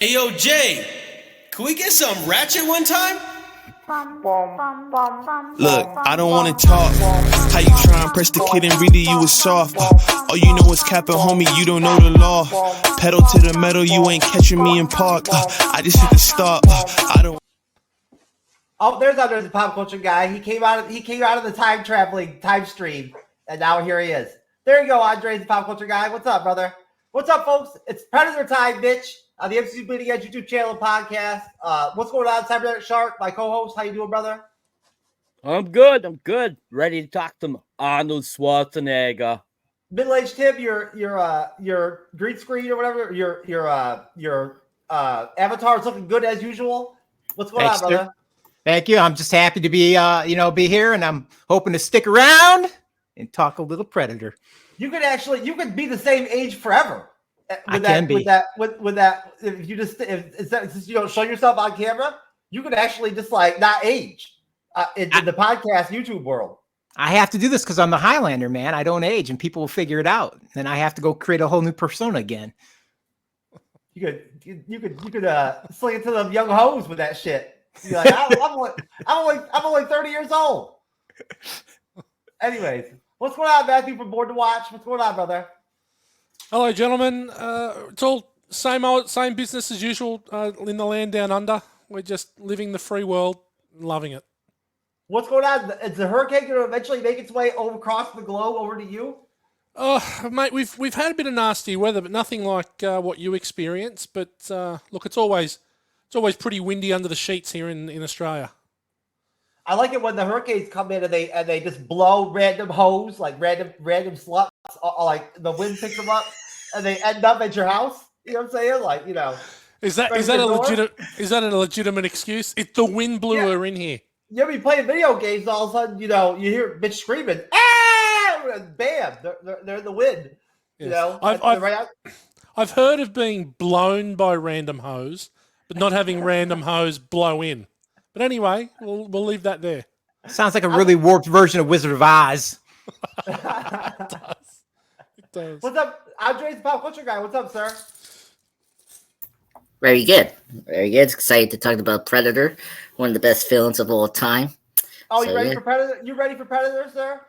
Hey, yo, Jay, can we get some ratchet one time? Look, I don't wanna talk. How you try and press the kid and read it, you was soft. All you know is capping, homie, you don't know the law. Pedal to the metal, you ain't catching me in park. I just hit the stop. I don't. Oh, there's the pop culture guy. He came out of the time traveling time stream, and now here he is. There you go, Andre's the pop culture guy. What's up, brother? What's up, folks? It's Predator time, bitch. The MCU'S Bleeding Edge YouTube channel podcast. What's going on, Cyberneticshark, my co-host? How you doing, brother? I'm good. Ready to talk to Arnold Schwarzenegger. Middle-aged Tim, your green screen or whatever, your avatar is looking good as usual. What's going on, brother? Thank you. I'm just happy to be be here, and I'm hoping to stick around and talk a little Predator. You could be the same age forever. With that, if you don't show yourself on camera, you could actually just like not age in the podcast YouTube world. I have to do this because I'm the Highlander, man. I don't age, and people will figure it out. Then I have to go create a whole new persona again. You could sling it to them young hoes with that shit. You're like, I'm only 30 years old. Anyways, what's going on, Matthew from Board to Watch? What's going on, brother? Hello, gentlemen. It's all same business as usual in the land down under. We're just living the free world, loving it. What's going on? Is the hurricane going to eventually make its way across the globe over to you? Oh, mate, we've had a bit of nasty weather, but nothing like what you experience. But look, it's always pretty windy under the sheets here in Australia. I like it when the hurricanes come in and they just blow random hose, like random sluts, like the wind picks them up and they end up at your house. You know what I'm saying? Like, you know. Is that a legitimate excuse? If the wind blew her in here. You'll be playing video games, all of a sudden, you hear a bitch screaming, ah! And bam, they're in the wind. Yes. You know, I've heard of being blown by random hose, but not having random hose blow in. But anyway, we'll leave that there. Sounds like a really warped version of Wizard of Oz. It does. What's up? Andre's the pop culture guy. What's up, sir? Very good. Excited to talk about Predator, one of the best films of all time. Oh, you ready for Predator? You ready for Predator, sir?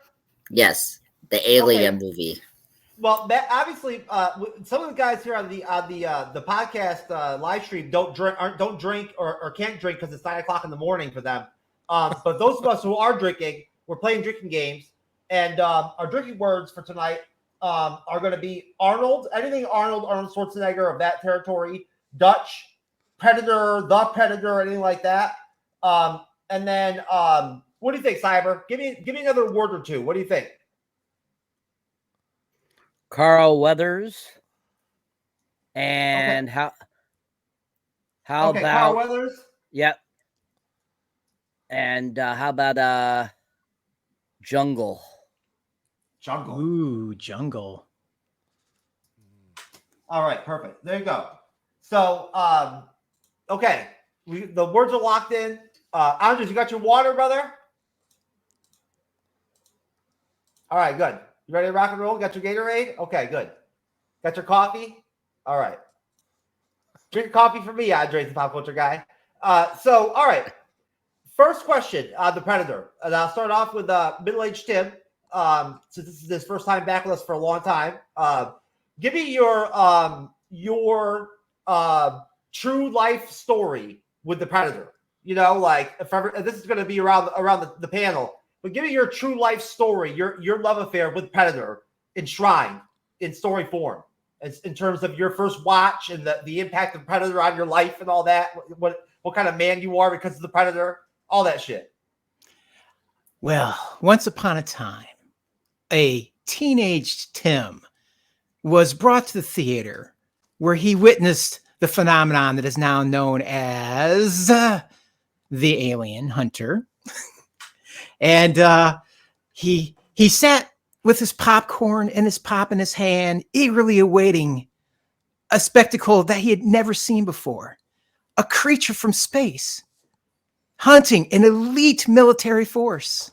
Yes, the Alien movie. Well, obviously, some of the guys here on the podcast live stream don't drink or can't drink because it's 9 o'clock in the morning for them. But those of us who are drinking, we're playing drinking games, and our drinking words for tonight are going to be Arnold, anything Arnold Schwarzenegger of that territory, Dutch, Predator, the Predator, anything like that. And then what do you think, Cyber? Give me another word or two. What do you think? Carl Weathers. And okay. How about Carl Weathers? Yep. And how about Jungle? Jungle. Ooh, Jungle. All right, perfect. There you go. So, okay, the words are locked in. Andres, you got your water, brother? All right, good. You ready to rock and roll? Got your Gatorade? Okay, good. Got your coffee? All right. Drink coffee for me, Andres, the pop culture guy. So, all right. First question on the Predator. And I'll start off with middle-aged Tim. Since this is his first time back with us for a long time. Give me your true life story with the Predator. You know, like if this is going to be around the panel. But give me your true life story, your love affair with Predator enshrined in story form, in terms of your first watch and the impact of Predator on your life and all that. What kind of man you are because of the Predator, all that shit. Well, once upon a time, a teenage Tim was brought to the theater where he witnessed the phenomenon that is now known as the alien hunter. And he sat with his popcorn and his pop in his hand, eagerly awaiting a spectacle that he had never seen before. A creature from space hunting an elite military force.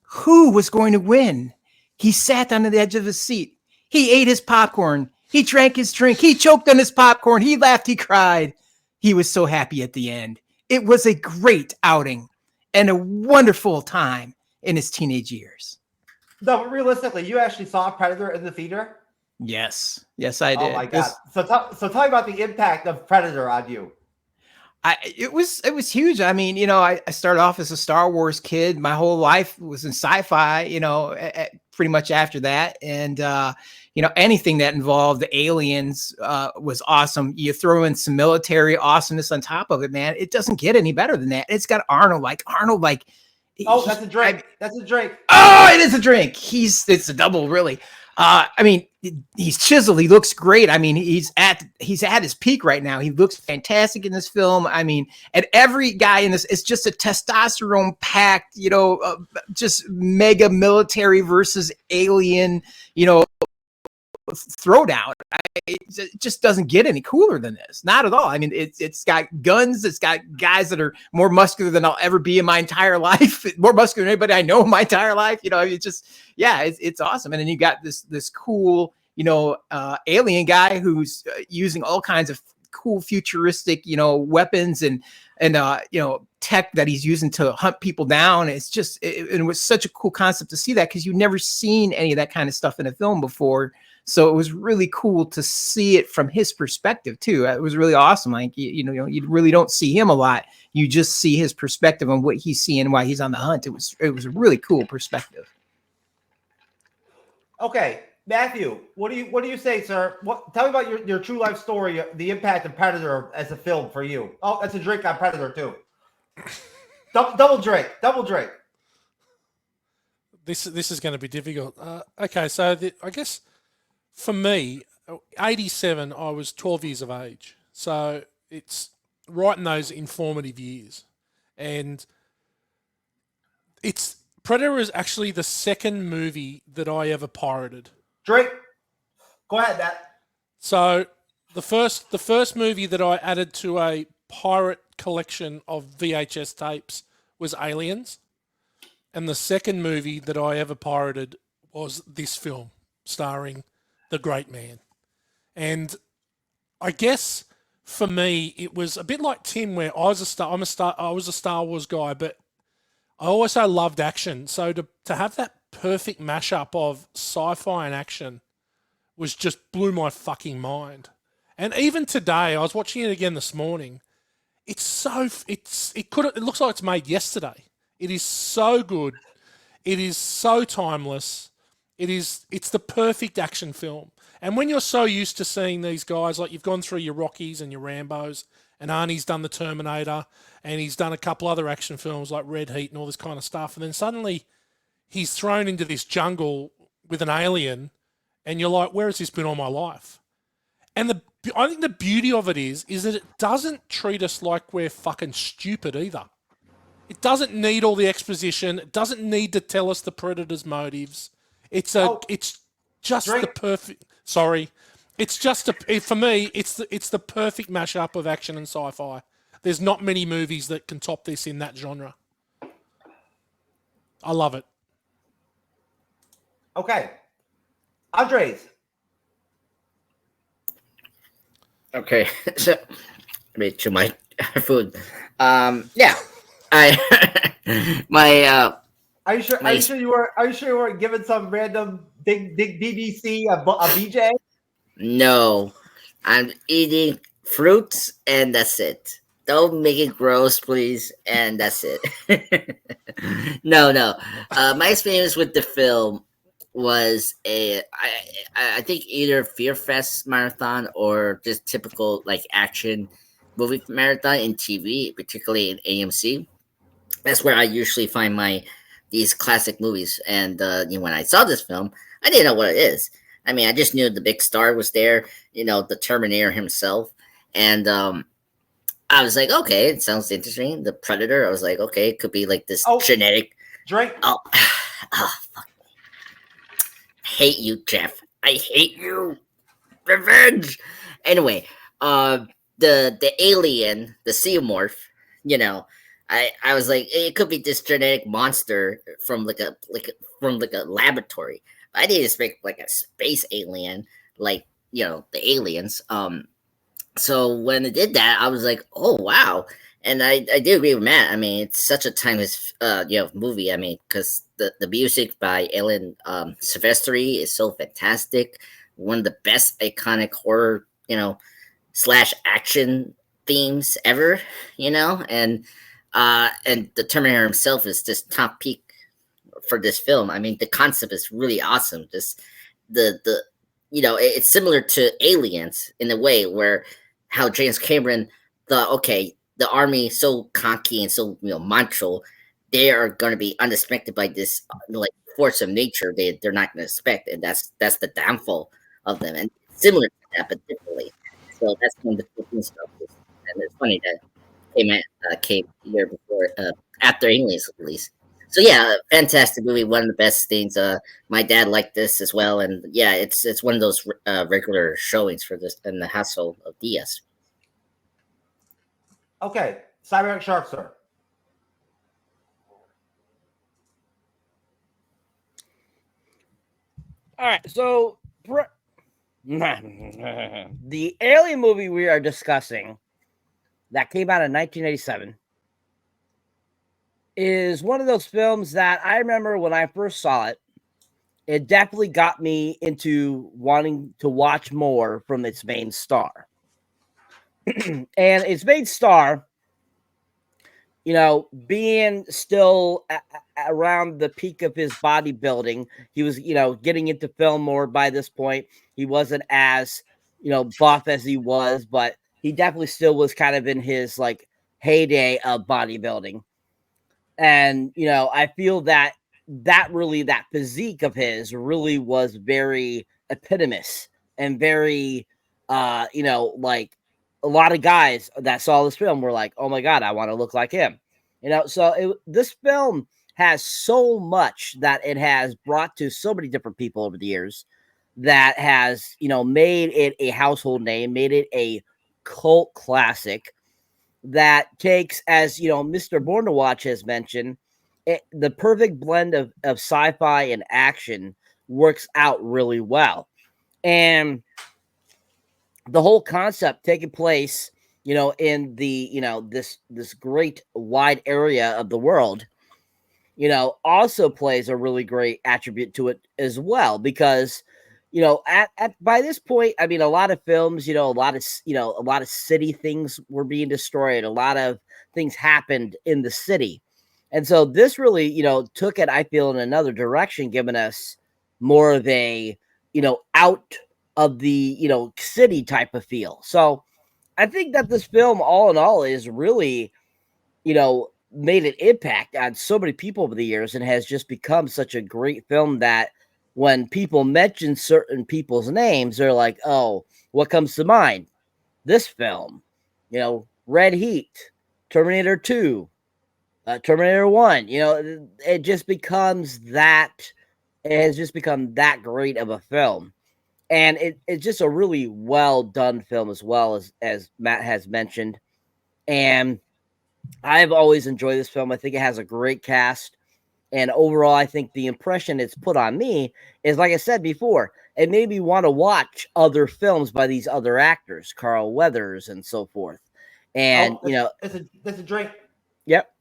Who was going to win? He sat on the edge of his seat. He ate his popcorn He drank his drink. He choked on his popcorn. He laughed. He cried. He was so happy at the end. It was a great outing and a wonderful time in his teenage years. No, but realistically, you actually saw Predator in the theater? Yes. Yes, I did. Oh my god! So tell me about the impact of Predator on you. It was huge. I mean, you know, I started off as a Star Wars kid. My whole life was in sci-fi, you know, pretty much after that. And, you know, anything that involved the aliens was awesome. You throw in some military awesomeness on top of it, man. It doesn't get any better than that. It's got Arnold. Oh, that's a drink. That's a drink. Oh, it is a drink. It's a double, really. I mean, he's chiseled. He looks great. I mean, he's at his peak right now. He looks fantastic in this film. I mean, and every guy in this is just a testosterone packed, you know, just mega military versus alien, you know, throwdown. It just doesn't get any cooler than this. Not at all. I mean, it's got guns. It's got guys that are more muscular than I'll ever be in my entire life. More muscular than anybody I know in my entire life. You know, it's just, yeah, it's awesome. And then you got this cool, you know, alien guy who's using all kinds of cool futuristic, you know, weapons and you know, tech that he's using to hunt people down. It's just, it was such a cool concept to see that, because you've never seen any of that kind of stuff in a film before. So it was really cool to see it from his perspective too. It was really awesome. Like, you know, you really don't see him a lot. You just see his perspective on what he's seeing, why he's on the hunt. It was a really cool perspective. Okay, Matthew, what do you say, sir? Tell me about your true life story, the impact of Predator as a film for you. Oh, that's a drink on Predator too. Double drink. This is going to be difficult. Okay, so I guess for me, 87, I was 12 years of age. So it's right in those informative years. And Predator is actually the second movie that I ever pirated. Drink. Go ahead, Matt. So the first movie that I added to a pirate collection of VHS tapes was Aliens. And the second movie that I ever pirated was this film starring the great man. And I guess for me, it was a bit like Tim, where I was a Star Wars guy, but I also loved action. So to have that perfect mashup of sci-fi and action was just blew my fucking mind. And even today, I was watching it again this morning. It looks like it's made yesterday. It is so good. It is so timeless. It's the perfect action film. And when you're so used to seeing these guys, like you've gone through your Rockies and your Rambos, and Arnie's done the Terminator, and he's done a couple other action films like Red Heat and all this kind of stuff, and then suddenly he's thrown into this jungle with an alien, and you're like, where has this been all my life? And I think the beauty of it is that it doesn't treat us like we're fucking stupid either. It doesn't need all the exposition. It doesn't need to tell us the Predator's motives. It's just the perfect. Sorry, it's just for me. It's the perfect mashup of action and sci-fi. There's not many movies that can top this in that genre. I love it. Okay, Andres. Okay, so let me chew my food. Yeah, my Are you sure you weren't given some random big BBC a BJ? No, I'm eating fruits and that's it. Don't make it gross, please, and that's it. No. My experience with the film was I think either Fear Fest marathon or just typical like action movie marathon in TV, particularly in AMC. That's where I usually find these classic movies. And when I saw this film, I didn't know what it is. I mean, I just knew the big star was there, the Terminator himself. And I was like, okay, it sounds interesting. The Predator, I was like, okay, it could be like this genetic. Drink. Oh, fuck. I hate you, Jeff. I hate you. Revenge. Anyway, the alien, the xenomorph, I was like, it could be this genetic monster from like a laboratory. I didn't expect like a space alien, like the aliens. So when it did that, I was like, oh wow. And I do agree with Matt. I mean, it's such a timeless movie. I mean, because the music by Alan Silvestri is so fantastic. One of the best iconic horror slash action themes ever. And the Terminator himself is just top peak for this film. I mean, the concept is really awesome. Just it's similar to Aliens in a way where how James Cameron thought, okay, the army is so cocky and so macho, they are going to be unexpected by this like force of nature they're not going to expect, and that's the downfall of them. And similar to that, but differently. So that's one of the cool things about this. And it's funny that came year before after Aliens release. So yeah, fantastic movie. One of the best things. My dad liked this as well, and yeah, it's one of those regular showings for this in the household of DS. Okay, Cyberneticshark, sir. All right, so the Alien movie we are discussing that came out in 1987 is one of those films that I remember when I first saw it. It definitely got me into wanting to watch more from its main star. And its main star, being still around the peak of his bodybuilding, he was, getting into film more by this point. He wasn't as, buff as he was, but he definitely still was kind of in his like heyday of bodybuilding. And, I feel that physique of his really was very epitomous and very, like a lot of guys that saw this film were like, oh my God, I want to look like him. So this film has so much that it has brought to so many different people over the years that has, made it a household name, made it a cult classic that takes, as, Mr. Born to Watch has mentioned, the perfect blend of sci-fi and action works out really well. And the whole concept taking place, in the, this great wide area of the world, also plays a really great attribute to it as well, because, at by this point, I mean, a lot of films, a lot of city things were being destroyed. A lot of things happened in the city. And so this really, took it, I feel, in another direction, giving us more of a, out of the, city type of feel. So I think that this film, all in all, is really, made an impact on so many people over the years and has just become such a great film that when people mention certain people's names, they're like, oh, what comes to mind? This film, Red Heat, Terminator 2, Terminator 1, it just becomes that, it has just become that great of a film. And it's just a really well done film as well, as Matt has mentioned. And I've always enjoyed this film. I think it has a great cast. And overall, I think the impression it's put on me is, like I said before, it made me want to watch other films by these other actors, Carl Weathers and so forth. And, it's a drink. Yep.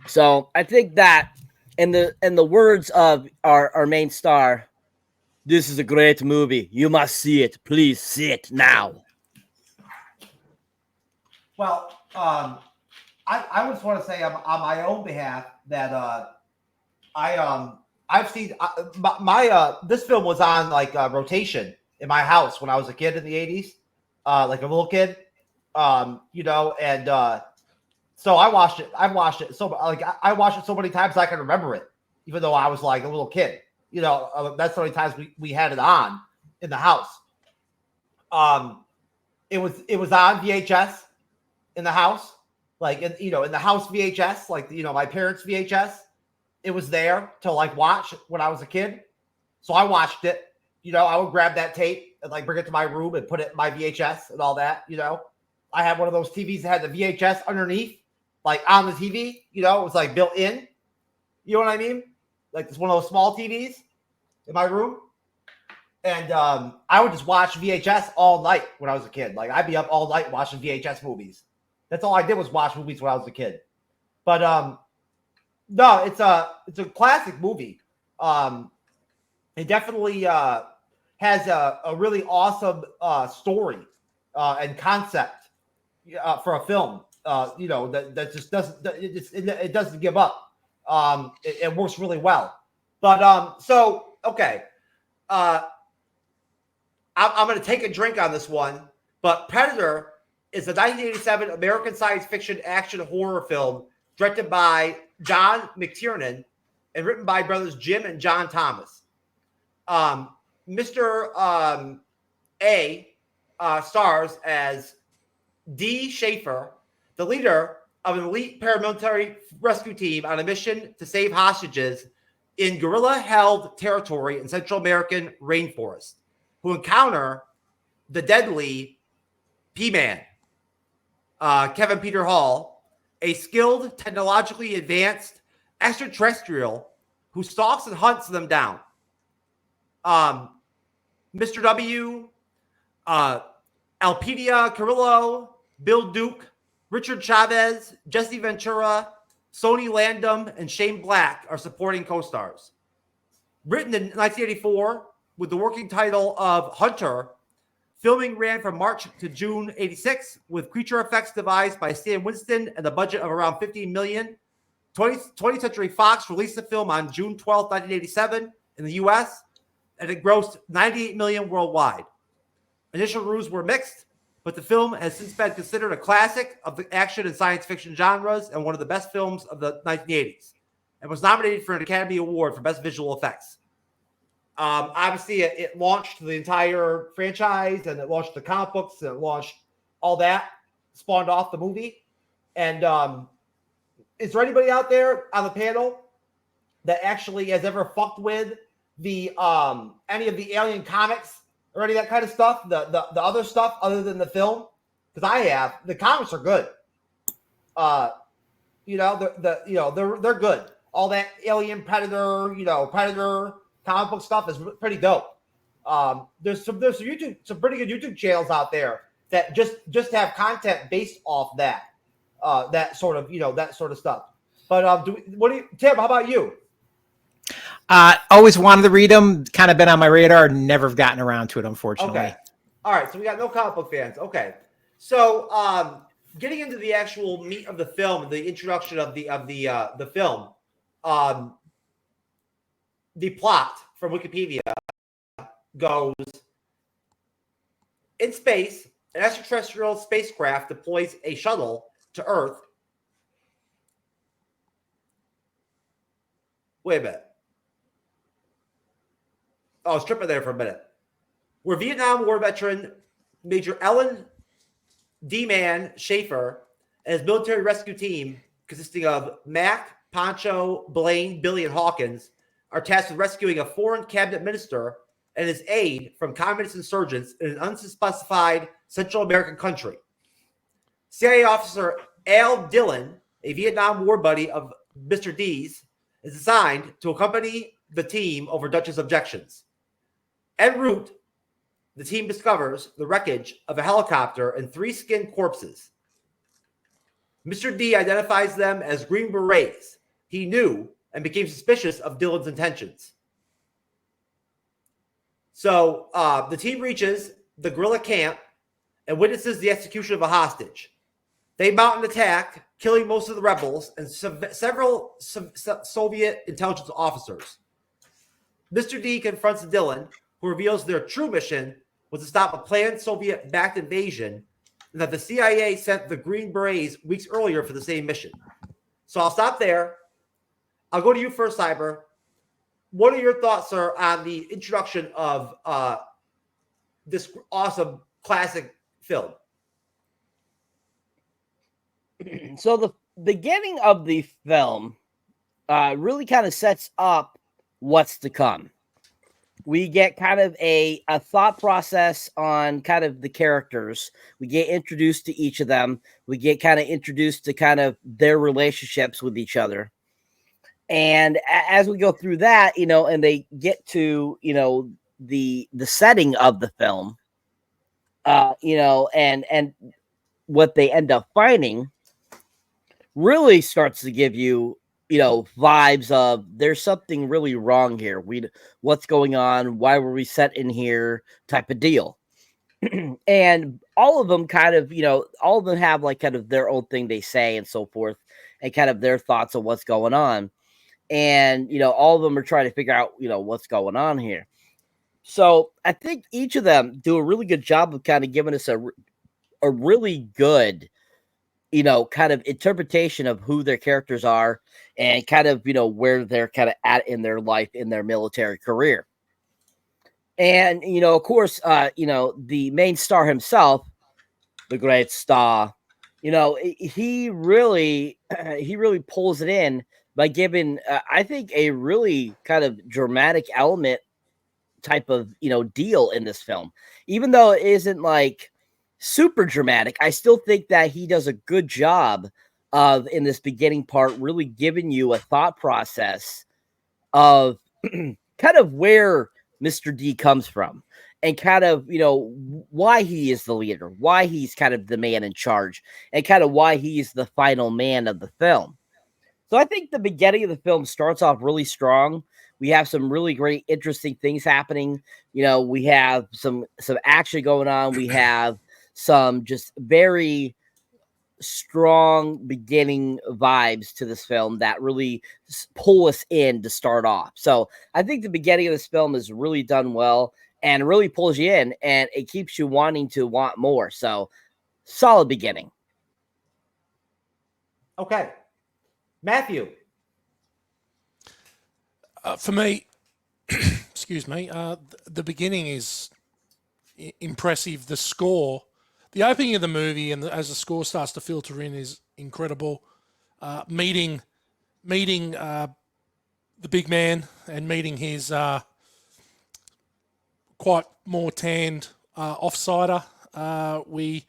So I think that in the words of our main star, this is a great movie. You must see it. Please see it now. Well, I just want to say on my own behalf that I've seen my this film was on like rotation in my house when I was a kid in the 80s, like a little kid, and so I watched it. I've watched it I watched it so many times I can remember it, even though I was like a little kid. That's how many times we had it on in the house. It was on VHS in the house, like in the house VHS, like my parents' VHS. It was there to like watch when I was a kid, so I watched it. I would grab that tape and like bring it to my room and put it in my VHS and all that. I had one of those TVs that had the VHS underneath, like on the TV. It was like built in. You know what I mean? Like it's one of those small TVs. in my room. And I would just watch VHS all night when I was a kid. Like, I'd be up all night watching VHS movies. That's all I did was watch movies when I was a kid. But no, it's a classic movie. It definitely has a really awesome story and concept for a film. That just doesn't it doesn't give up. It works really well. But so okay. I'm going to take a drink on this one, but Predator is a 1987 American science fiction action horror film directed by John McTiernan and written by brothers Jim and John Thomas. Mr. A stars as D. Schaefer, the leader of an elite paramilitary rescue team on a mission to save hostages in guerrilla-held territory in Central American rainforest, who encounter the deadly P-Man, Kevin Peter Hall, a skilled, technologically advanced extraterrestrial who stalks and hunts them down. Mr. W, Alpedia Carrillo, Bill Duke, Richard Chavez, Jesse Ventura, Sonny Landham, and Shane Black are supporting co-stars. Written in 1984 with the working title of Hunter, filming ran from March to June 86 with creature effects devised by Stan Winston and a budget of around $15 million. 20th Century Fox released the film on June 12, 1987 in the U.S., and it grossed $98 million worldwide. Initial reviews were mixed, but the film has since been considered a classic of the action and science fiction genres and one of the best films of the 1980s, and was nominated for an Academy Award for Best Visual Effects. Obviously, it launched the entire franchise, and it launched the comic books, and it launched all that, spawned off the movie. And is there anybody out there on the panel that actually has ever fucked with the any of the Alien comics or any of that kind of stuff, the other stuff other than the film? Because I have. The comics are good. They're good. All that Alien, Predator, Predator comic book stuff is pretty dope. There's some pretty good YouTube channels out there that just have content based off that sort of stuff. But Tim? How about you? Always wanted to read them. Kind of been on my radar. Never have gotten around to it, unfortunately. Okay. All right. So we got no comic book fans. Okay. So getting into the actual meat of the film, the introduction of the film. The plot from Wikipedia goes: in space, an extraterrestrial spacecraft deploys a shuttle to Earth. Wait a minute. I was tripping there for a minute. Where Vietnam War veteran Major Ellen D-Man Schaefer and his military rescue team, consisting of Mac, Poncho, Blaine, Billy, and Hawkins, are tasked with rescuing a foreign cabinet minister and his aide from communist insurgents in an unspecified Central American country. CIA officer Al Dillon, a Vietnam War buddy of Mr. D's, is assigned to accompany the team over Dutch's objections. En route, the team discovers the wreckage of a helicopter and 3 skinned corpses. Mr. D identifies them as Green Berets. He knew and became suspicious of Dillon's intentions. So the team reaches the guerrilla camp and witnesses the execution of a hostage. They mount an attack, killing most of the rebels and several Soviet intelligence officers. Mr. D confronts Dillon, who reveals their true mission was to stop a planned Soviet-backed invasion and that the CIA sent the Green Berets weeks earlier for the same mission. So I'll stop there. I'll go to you first, Cyber. What are your thoughts, sir, on the introduction of this awesome classic film? So the beginning of the film really kind of sets up what's to come. We get kind of a thought process on kind of the characters. We get introduced to each of them. We get kind of introduced to kind of their relationships with each other. And as we go through that, and they get to, the setting of the film, and what they end up finding really starts to give you, vibes of there's something really wrong here. What's going on? Why were we set in here? Type of deal. And all of them kind of, all of them have like kind of their own thing they say and so forth, and kind of their thoughts on what's going on. And, all of them are trying to figure out, what's going on here. So I think each of them do a really good job of kind of giving us a really good, kind of interpretation of who their characters are and kind of, where they're kind of at in their life, in their military career. And, of course, the main star himself, the great star, he really pulls it in by giving, I think, a really kind of dramatic element type of, deal in this film. Even though it isn't like super dramatic, I still think that he does a good job of, in this beginning part, really giving you a thought process of kind of where Mr. D comes from and kind of, why he is the leader, why he's kind of the man in charge, and kind of why he's the final man of the film. So I think the beginning of the film starts off really strong. We have some really great, interesting things happening. We have some action going on. We have some just very strong beginning vibes to this film that really pull us in to start off. So I think the beginning of this film is really done well and really pulls you in, and it keeps you wanting to want more. So solid beginning. Okay. Matthew. For me, excuse me, the beginning is impressive. The score, the opening of the movie, and as the score starts to filter in, is incredible. Meeting the big man and meeting his quite more tanned offsider. We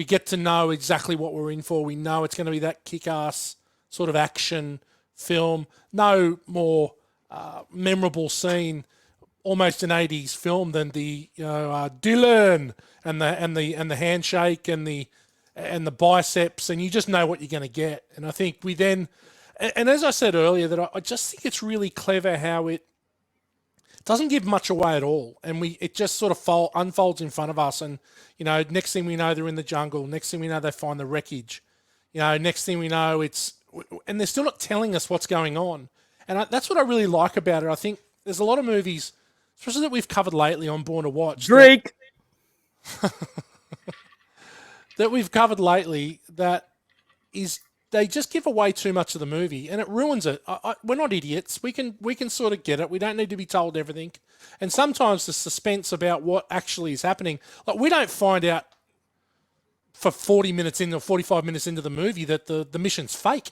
get to know exactly what we're in for. We know it's going to be that kick-ass sort of action film. No more memorable scene, almost an 80s film, than the Dylan and the handshake and the biceps, and you just know what you're going to get. And I think we then, and as I said earlier, that I just think it's really clever how it doesn't give much away at all, and it just sort of unfolds in front of us. And next thing we know, they're in the jungle. Next thing we know, they find the wreckage. Next thing we know, and they're still not telling us what's going on. And that's what I really like about it. I think there's a lot of movies, especially that we've covered lately on Born to Watch. Drake! That we've covered lately they just give away too much of the movie and it ruins it. We're not idiots. We can sort of get it. We don't need to be told everything. And sometimes the suspense about what actually is happening, like we don't find out for 40 minutes in or 45 minutes into the movie that the mission's fake.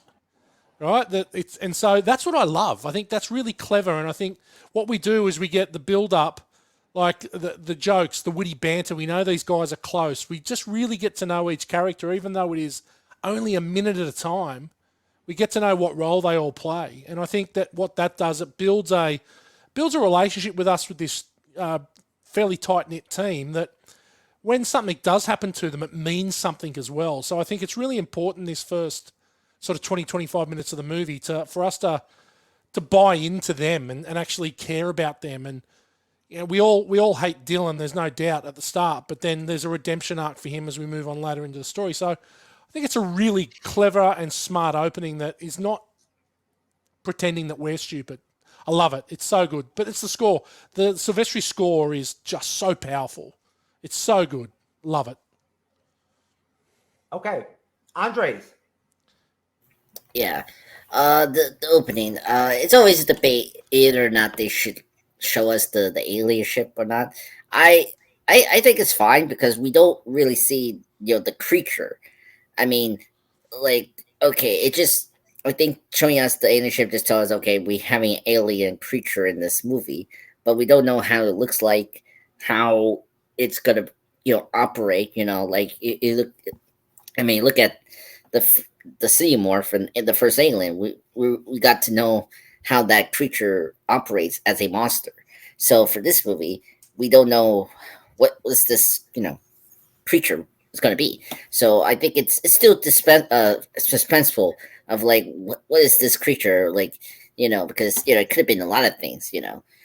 Right, and so that's what I love. I think that's really clever, and I think what we do is we get the build up, like the jokes, the witty banter. We know these guys are close. We just really get to know each character, even though it is only a minute at a time. We get to know what role they all play, and I think that what that does, it builds a relationship with us with this fairly tight knit team. That when something does happen to them, it means something as well. So I think it's really important this first sort of 20, 25 minutes of the movie for us to buy into them and actually care about them. And we all hate Dylan, there's no doubt at the start, but then there's a redemption arc for him as we move on later into the story. So I think it's a really clever and smart opening that is not pretending that we're stupid. I love it. It's so good. But it's the score. The Silvestri score is just so powerful. It's so good. Love it. Okay. Andres. Yeah. The opening. It's always a debate whether or not they should show us the alien ship or not. I think it's fine because we don't really see the creature. I mean, like, okay, I think showing us the alien ship just tells us, okay, we have an alien creature in this movie, but we don't know how it looks like, how it's gonna operate. Like look at the Xenomorph in the first Alien. We got to know how that creature operates as a monster. So for this movie, we don't know what was this, creature is going to be. So I think it's still suspenseful of like what is this creature like, because it could have been a lot of things,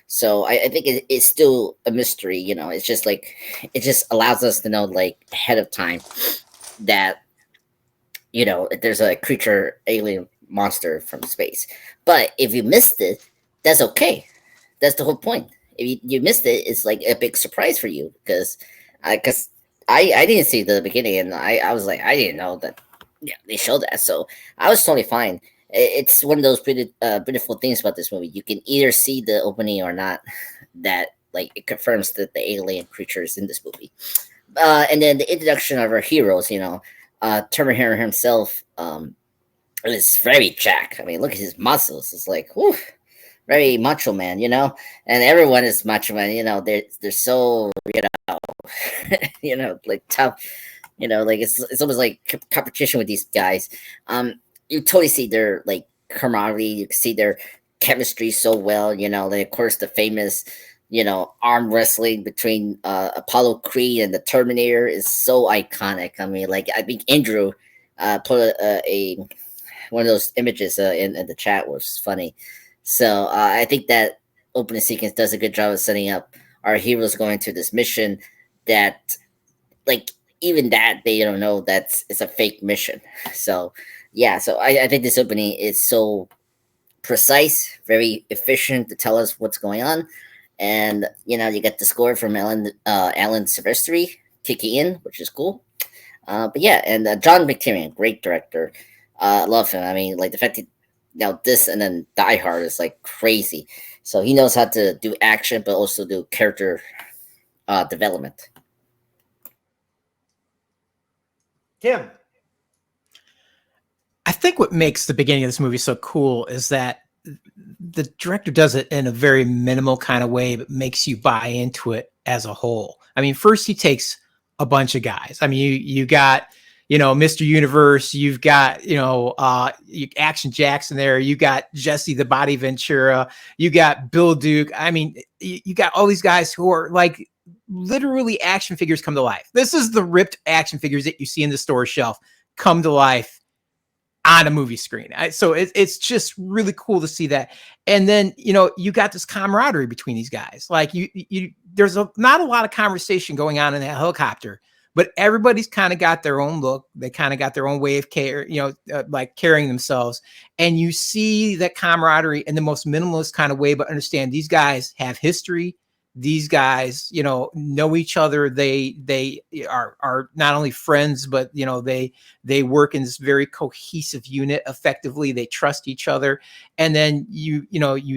So I think it's still a mystery, It's just like it just allows us to know like ahead of time that if there's a creature, alien monster from space. But if you missed it, that's okay. That's the whole point. If you missed it, it's like a big surprise for you because I didn't see the beginning and I was like I didn't know that they showed that, so I was totally fine. It's one of those beautiful things about this movie. You can either see the opening or not. That like it confirms that the alien creature is in this movie. And then the introduction of our heroes, Terminator himself is very jacked. I mean, look at his muscles. It's like, whew, very macho man, and everyone is macho man. They're so like tough. Like it's almost like competition with these guys. You totally see their like camaraderie. You can see their chemistry so well. Then of course the famous arm wrestling between Apollo Creed and the Terminator is so iconic. I mean, like I think Andrew put a one of those images in the chat, which is funny. So I think that opening sequence does a good job of setting up our heroes going to this mission that, like, even that they don't know that it's a fake mission. So yeah, so I think this opening is so precise, very efficient to tell us what's going on. And you get the score from Alan Silvestri kicking in, which is cool. But yeah, and John McTiernan, great director. I love him. I mean, like the fact that this and then Die Hard is like crazy. So he knows how to do action, but also do character development. Tim. I think what makes the beginning of this movie so cool is that the director does it in a very minimal kind of way, but makes you buy into it as a whole. I mean, first he takes a bunch of guys. I mean, you got, Mr. Universe, you've got, Action Jackson there. You got Jesse the Body Ventura. You got Bill Duke. I mean, you got all these guys who are like literally action figures come to life. This is the ripped action figures that you see in the store shelf come to life on a movie screen. So it's just really cool to see that. And then, you got this camaraderie between these guys. Like there's not a lot of conversation going on in that helicopter, but everybody's kind of got their own look. They kind of got their own way of like carrying themselves. And you see that camaraderie in the most minimalist kind of way, but understand these guys have history. These guys, know each other. They are not only friends, but they work in this very cohesive unit effectively. They trust each other, and then you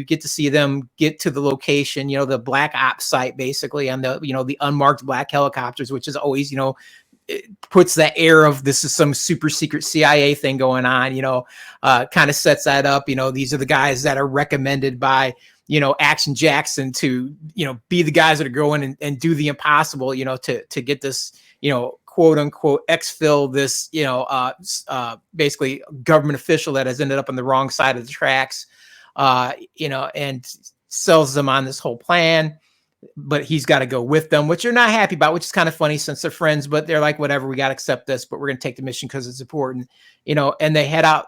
get to see them get to the location, the black ops site, basically on the the unmarked black helicopters, which is always it puts that air of this is some super secret CIA thing going on. Kind of sets that up. These are the guys that are recommended by Action Jackson to, be the guys that are going and do the impossible, to get this, quote unquote, exfil this, basically government official that has ended up on the wrong side of the tracks, and sells them on this whole plan. But he's got to go with them, which you're not happy about, which is kind of funny since they're friends, but they're like, whatever, we got to accept this, but we're going to take the mission because it's important, and they head out,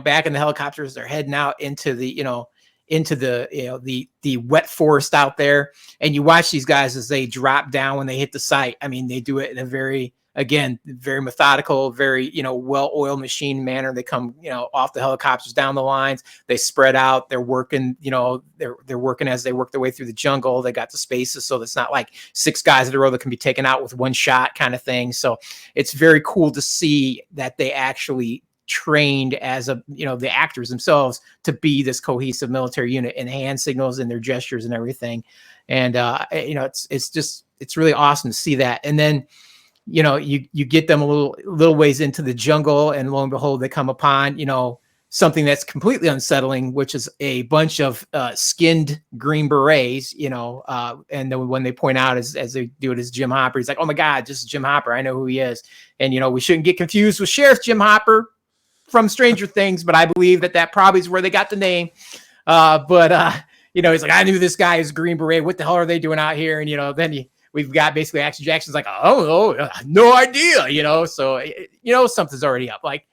back in the helicopters. They're heading out into the, into the wet forest out there, and you watch these guys as they drop down when they hit the site. I mean, they do it in a very methodical, very well-oiled machine manner. They come off the helicopters down the lines. They spread out. They're working. They're working as they work their way through the jungle. They got the spaces, so it's not like 6 guys in a row that can be taken out with one shot kind of thing. So it's very cool to see that they actually trained as the actors themselves to be this cohesive military unit, and hand signals and their gestures and everything. And it's really awesome to see that. And then you get them a little ways into the jungle, and lo and behold, they come upon something that's completely unsettling, which is a bunch of skinned Green Berets. And then when they point out as they do it as Jim Hopper, he's like, oh my God, this is Jim Hopper, I know who he is. And we shouldn't get confused with Sheriff Jim Hopper from Stranger Things, but I believe that probably is where they got the name. He's like, I knew this guy is Green Beret. What the hell are they doing out here? And then we've got basically Action Jackson's like, oh, no idea. So something's already up. Like,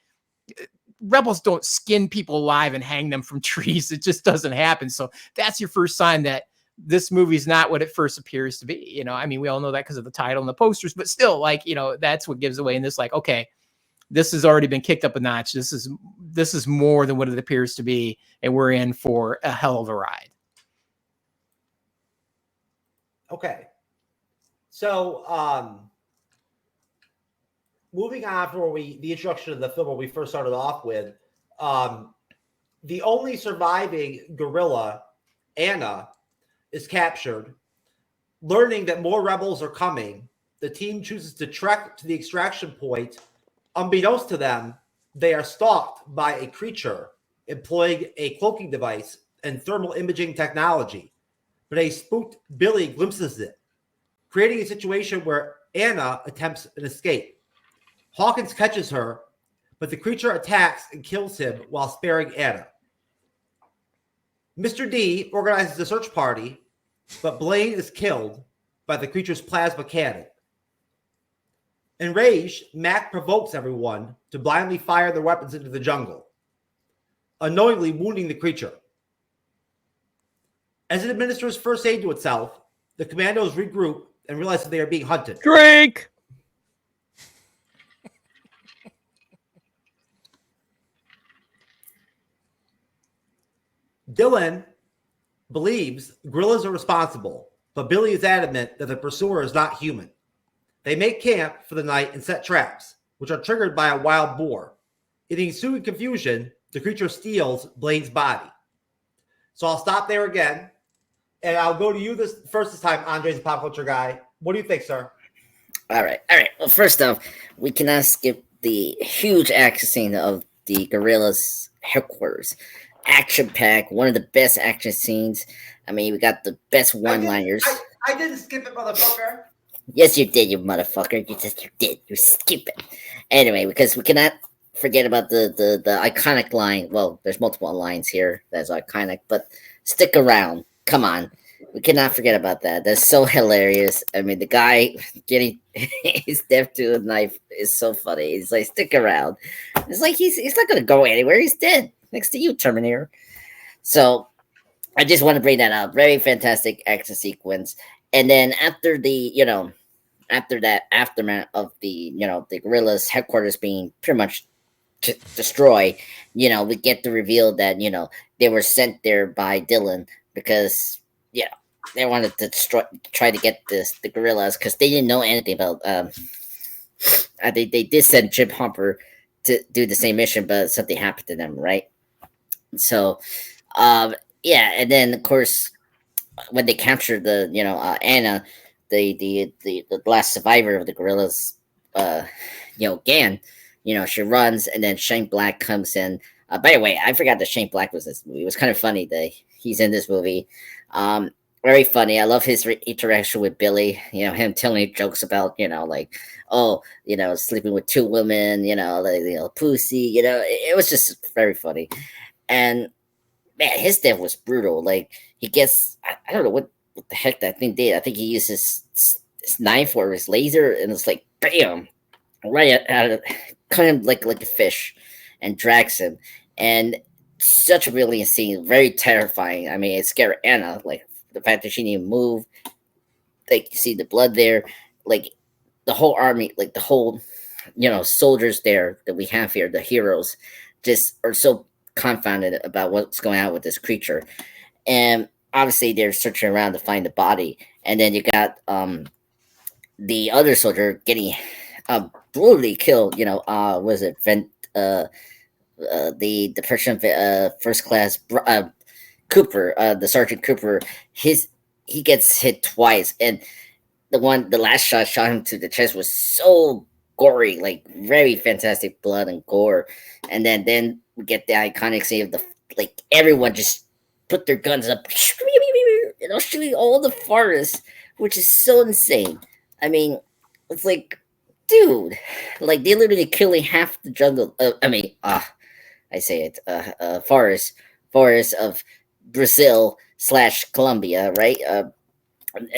rebels don't skin people alive and hang them from trees. It just doesn't happen. So that's your first sign that this movie is not what it first appears to be. We all know that because of the title and the posters, but still, that's what gives away in this. Like, okay, this has already been kicked up a notch. This is more than what it appears to be, and we're in for a hell of a ride. Okay. So, moving on for the introduction of the film where we first started off with, the only surviving gorilla, Anna, is captured. Learning that more rebels are coming, the team chooses to trek to the extraction point. Unbeknownst to them, they are stalked by a creature employing a cloaking device and thermal imaging technology. But a spooked Billy glimpses it, creating a situation where Anna attempts an escape. Hawkins catches her, but the creature attacks and kills him while sparing Anna. Mr. D organizes a search party, but Blaine is killed by the creature's plasma cannon. Enraged, Mac provokes everyone to blindly fire their weapons into the jungle, unknowingly wounding the creature. As it administers first aid to itself, the commandos regroup and realize that they are being hunted. Drink! Dylan believes gorillas are responsible, but Billy is adamant that the pursuer is not human. They make camp for the night and set traps, which are triggered by a wild boar. In the ensuing confusion, the creature steals Blaine's body. So I'll stop there again, and I'll go to you this time, Andre's a pop culture guy. What do you think, sir? All right. Well, first off, we cannot skip the huge action scene of the gorillas' headquarters. Action-packed, one of the best action scenes. We got the best one-liners. I didn't skip it, motherfucker. Yes, you did, you motherfucker. You did. You skip it. Anyway, because we cannot forget about the iconic line. Well, there's multiple lines here that's iconic, but stick around. Come on. We cannot forget about that. That's so hilarious. The guy getting his death to a knife is so funny. He's like, stick around. It's like he's not going to go anywhere. He's dead. Next to you, Terminator. So I just want to bring that up. Very fantastic action sequence. And then after after that aftermath of the gorillas' headquarters being pretty much destroyed, we get the reveal that, they were sent there by Dylan because, they wanted to try to get the gorillas because they didn't know anything about, they did send Jim Hopper to do the same mission, but something happened to them, right? So, and then of course, when they captured the Anna, the last survivor of the gorillas, Gan, she runs, and then Shane Black comes in. By the way, I forgot that Shane Black was in this movie. It was kind of funny that he's in this movie. Very funny. I love his interaction with Billy. Him telling jokes about sleeping with two women. Pussy. It was just very funny. And man, his death was brutal. Like he gets, I don't know what the heck that thing did. I think he used his knife or his laser, and it's like bam, right out of, cut him like a fish, and drags him. And such a brilliant scene, very terrifying. It scared Anna. Like the fact that she didn't move. Like you see the blood there. Like the whole army, like the whole, soldiers there that we have here, the heroes, just are so confounded about what's going on with this creature. And obviously they're searching around to find the body. And then you got the other soldier getting brutally killed. Was it the person first class Cooper, the Sergeant Cooper, he gets hit twice, and the last shot him to the chest was so gory, like very fantastic blood and gore. And then we get the iconic scene of the everyone just put their guns up, shooting all the forests, which is so insane. It's like, dude, like they literally killing half the jungle. Forest of Brazil / Colombia, right?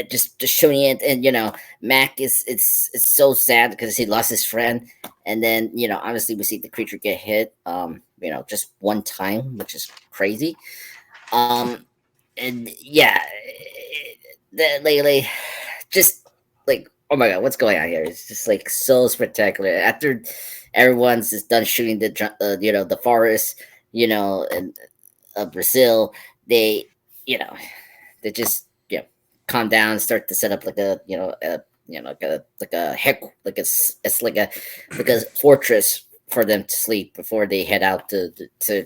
Just showing it, and Mac is it's so sad because he lost his friend, and then obviously we see the creature get hit, just one time, which is crazy. And yeah, like just like, oh my god, what's going on here? It's just like so spectacular. After everyone's just done shooting the forest, and Brazil, they just calm down, start to set up like a fortress for them to sleep before they head out to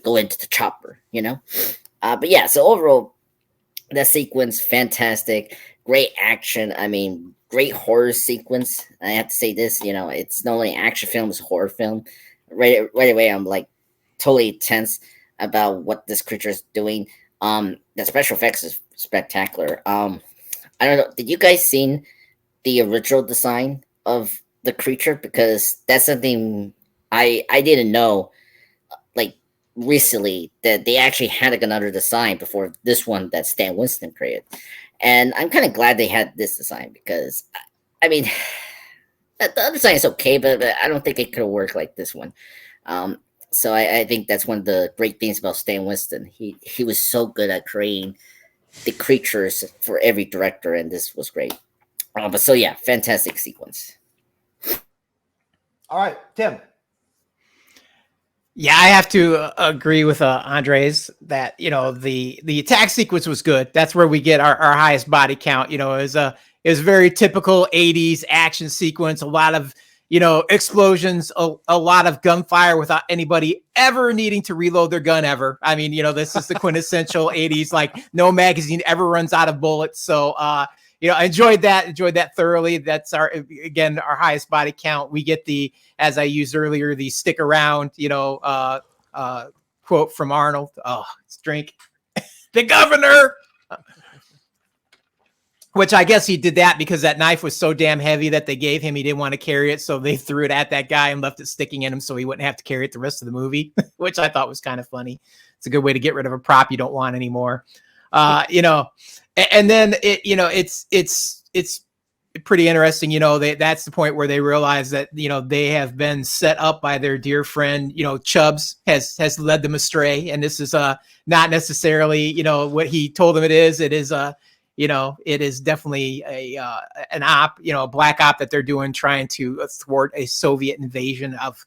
go into the chopper. But yeah, so overall, that sequence fantastic, great action. I mean, great horror sequence. I have to say this, it's not only action film, it's a horror film. Right away, I'm like totally tense about what this creature is doing. The special effects is spectacular. I don't know. Did you guys seen the original design of the creature? Because that's something I didn't know. Like recently, that they actually had like another design before this one that Stan Winston created, and I'm kind of glad they had this design because, I mean, the other design is okay, but I don't think it could work like this one. So I think that's one of the great things about Stan Winston. He was so good at creating the creatures for every director, and this was great. But so yeah, fantastic sequence. All right, Tim. Yeah, I have to agree with Andres that the attack sequence was good. That's where we get our highest body count. It was very typical 80s action sequence. A lot of explosions, a lot of gunfire without anybody ever needing to reload their gun ever. I mean, this is the quintessential 80s, like no magazine ever runs out of bullets. So, I enjoyed that thoroughly. That's our highest body count. We get as I used earlier, the stick around, quote from Arnold. Oh, let's drink. The governor. Which I guess he did that because that knife was so damn heavy that they gave him. He didn't want to carry it, so they threw it at that guy and left it sticking in him so he wouldn't have to carry it the rest of the movie, which I thought was kind of funny. It's a good way to get rid of a prop you don't want anymore. And then it's pretty interesting. That's the point where they realize that they have been set up by their dear friend. Chubbs has led them astray, and this is not necessarily what he told them it is. It is it is definitely an op, a black op that they're doing, trying to thwart a Soviet invasion of,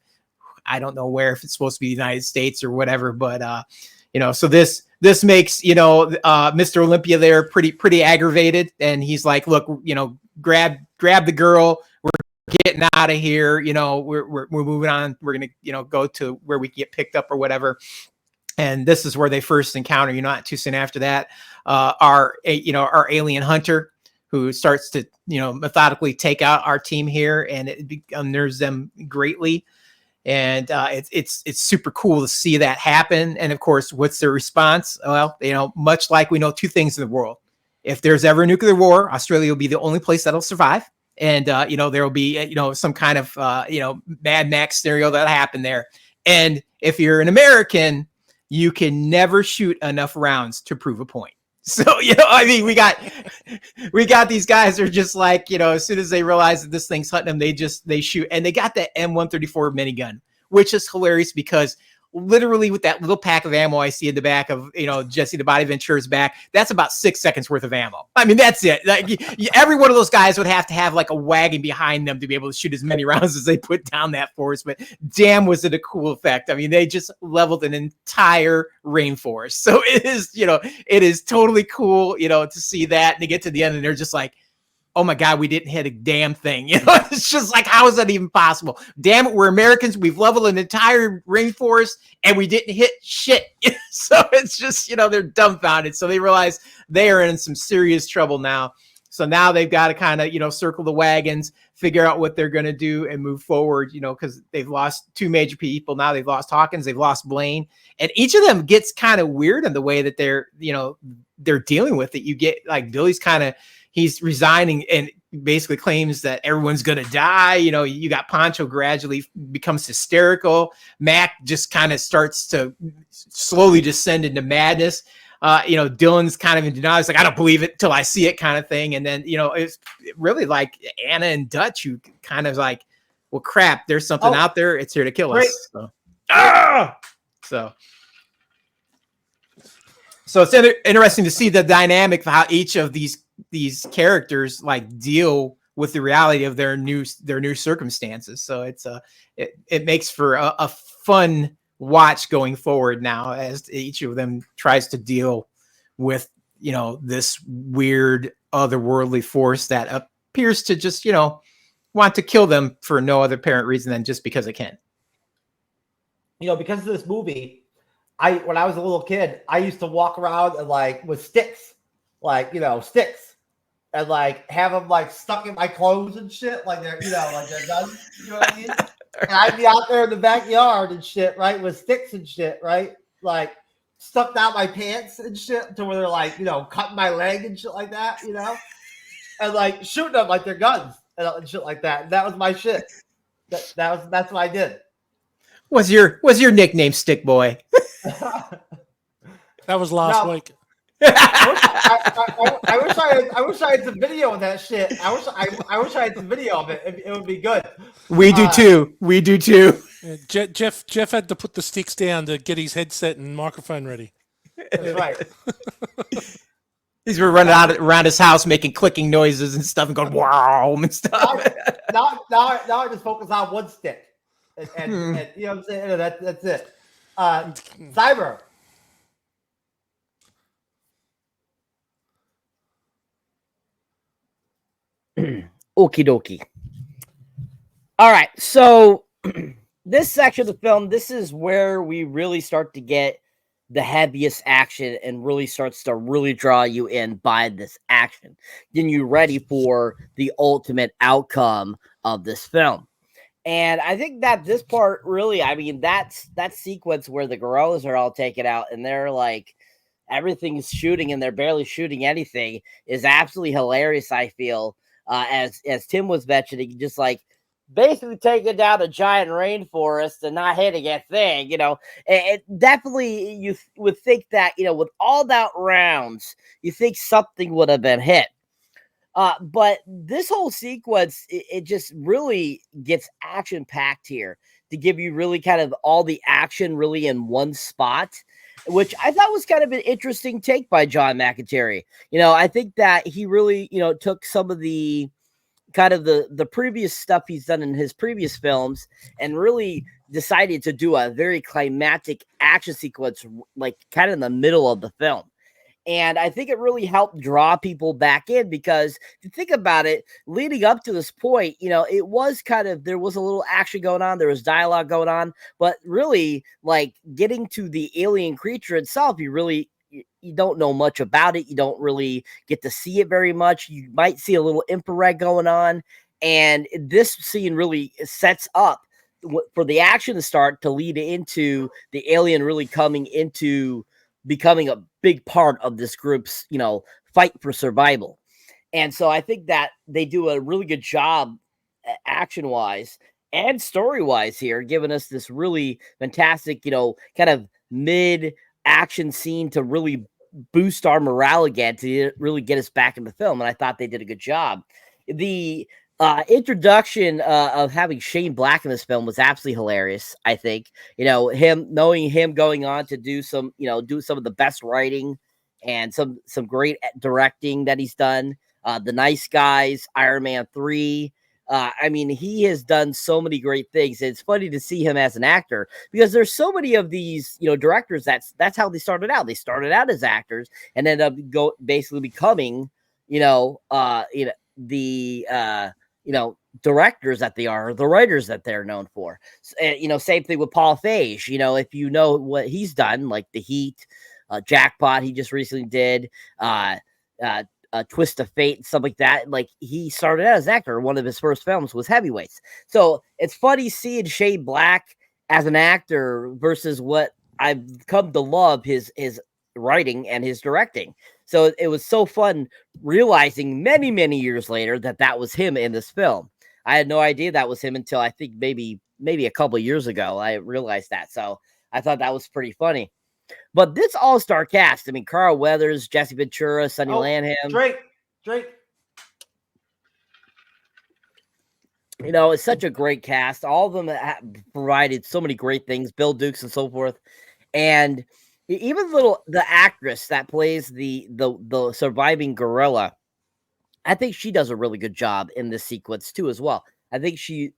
I don't know where, if it's supposed to be the United States or whatever, but so this makes Mr. Olympia there pretty aggravated, and he's like, look, grab the girl, we're getting out of here, we're moving on, we're gonna go to where we get picked up or whatever. And this is where they first encounter, not too soon after that, our alien hunter, who starts to, methodically take out our team here, and it unnerves them greatly. And it's super cool to see that happen. And of course, what's their response? Well, much like we know two things in the world. If there's ever a nuclear war, Australia will be the only place that'll survive. And, there will be, some kind of, Mad Max scenario that'll happen there. And if you're an American, you can never shoot enough rounds to prove a point. So, I mean, we got these guys are just like, as soon as they realize that this thing's hunting them, they shoot. And they got that M134 minigun, which is hilarious because literally with that little pack of ammo I see in the back of, Jesse the Body Ventura's back, that's about 6 seconds worth of ammo. I mean, that's it. Like, every one of those guys would have to have like a wagon behind them to be able to shoot as many rounds as they put down that forest. But damn, was it a cool effect. I mean, they just leveled an entire rainforest. So it is totally cool, to see that. And they get to the end and they're just like, oh my God, we didn't hit a damn thing. It's just like, how is that even possible? Damn it, we're Americans. We've leveled an entire rainforest and we didn't hit shit. So it's just, they're dumbfounded. So they realize they are in some serious trouble now. So now they've got to kind of, circle the wagons, figure out what they're going to do and move forward, because they've lost two major people. Now they've lost Hawkins, they've lost Blaine, and each of them gets kind of weird in the way that they're dealing with it. You get like Billy's he's resigning and basically claims that everyone's going to die. You got Pancho gradually becomes hysterical. Mac just kind of starts to slowly descend into madness. Dylan's kind of in denial. He's like, I don't believe it till I see it, kind of thing. And then it's really like Anna and Dutch who kind of like, well, crap, there's something out there. It's here to kill us. So it's interesting to see the dynamic of how each of these characters like deal with the reality of their new circumstances. So it makes for a fun watch going forward now as each of them tries to deal with this weird otherworldly force that appears to just want to kill them for no other apparent reason than just because it can. Because of this movie, when I was a little kid, I used to walk around and with sticks, sticks, and have them stuck in my clothes and shit, like they're like they're guns. You know what I mean? And I'd be out there in the backyard and shit, right, with sticks and shit, right, stuck down my pants and shit to where they're cutting my leg and shit like that, and shooting them like they're guns and shit like that. And that was my shit. That's what I did. Was your nickname Stick Boy? That was last week. I wish I had some video of that shit. I wish I had some video of it. It would be good. We do too. Yeah, Jeff had to put the sticks down to get his headset and microphone ready. That's right. He's been running around his house making clicking noises and stuff and going wow and stuff. Now I just focus on one stick. And you know what I'm saying? That's it. Cyber. Okie dokie. All right, so this section of the film, this is where we really start to get the heaviest action and really starts to really draw you in by this action. Then you're ready for the ultimate outcome of this film. And I think that this part really, that sequence where the gorillas are all taken out and they're everything's shooting and they're barely shooting anything is absolutely hilarious, I feel. As Tim was mentioning, just basically taking down a giant rainforest and not hitting a thing, and definitely you would think that, with all that rounds, you think something would have been hit. But this whole sequence, it just really gets action packed here to give you really kind of all the action really in one spot, which I thought was kind of an interesting take by John McAteer. I think that he really, took some of the kind of the previous stuff he's done in his previous films and really decided to do a very climactic action sequence, kind of in the middle of the film. And I think it really helped draw people back in because if you think about it, leading up to this point, it was there was a little action going on. There was dialogue going on, but really getting to the alien creature itself, you don't know much about it. You don't really get to see it very much. You might see a little infrared going on. And this scene really sets up for the action to start to lead into the alien really coming into becoming a big part of this group's, fight for survival. And so I think that they do a really good job action-wise and story-wise here, giving us this really fantastic, kind of mid-action scene to really boost our morale again, to really get us back in the film. And I thought they did a good job. The introduction of having Shane Black in this film was absolutely hilarious. I think, knowing him going on to do some of the best writing and some great directing that he's done. The Nice Guys, Iron Man 3. He has done so many great things. It's funny to see him as an actor because there's so many of these, directors. That's how they started out. They started out as actors and ended up basically becoming, directors that they are, the writers that they're known for. Same thing with Paul Feig. If you know what he's done, like The Heat, Jackpot, he just recently did, Twist of Fate and stuff like that. He started out as an actor. One of his first films was Heavyweights. So it's funny seeing Shane Black as an actor versus what I've come to love his writing and his directing. So it was so fun realizing many, many years later that was him in this film. I had no idea that was him until I think maybe a couple of years ago I realized that. So I thought that was pretty funny. But this all-star cast, I mean, Carl Weathers, Jesse Ventura, Sonny Lanham. Drake. You know, it's such a great cast. All of them have provided so many great things, Bill Dukes and so forth. And even the actress that plays the surviving gorilla, I think she does a really good job in this sequence too as well. I think she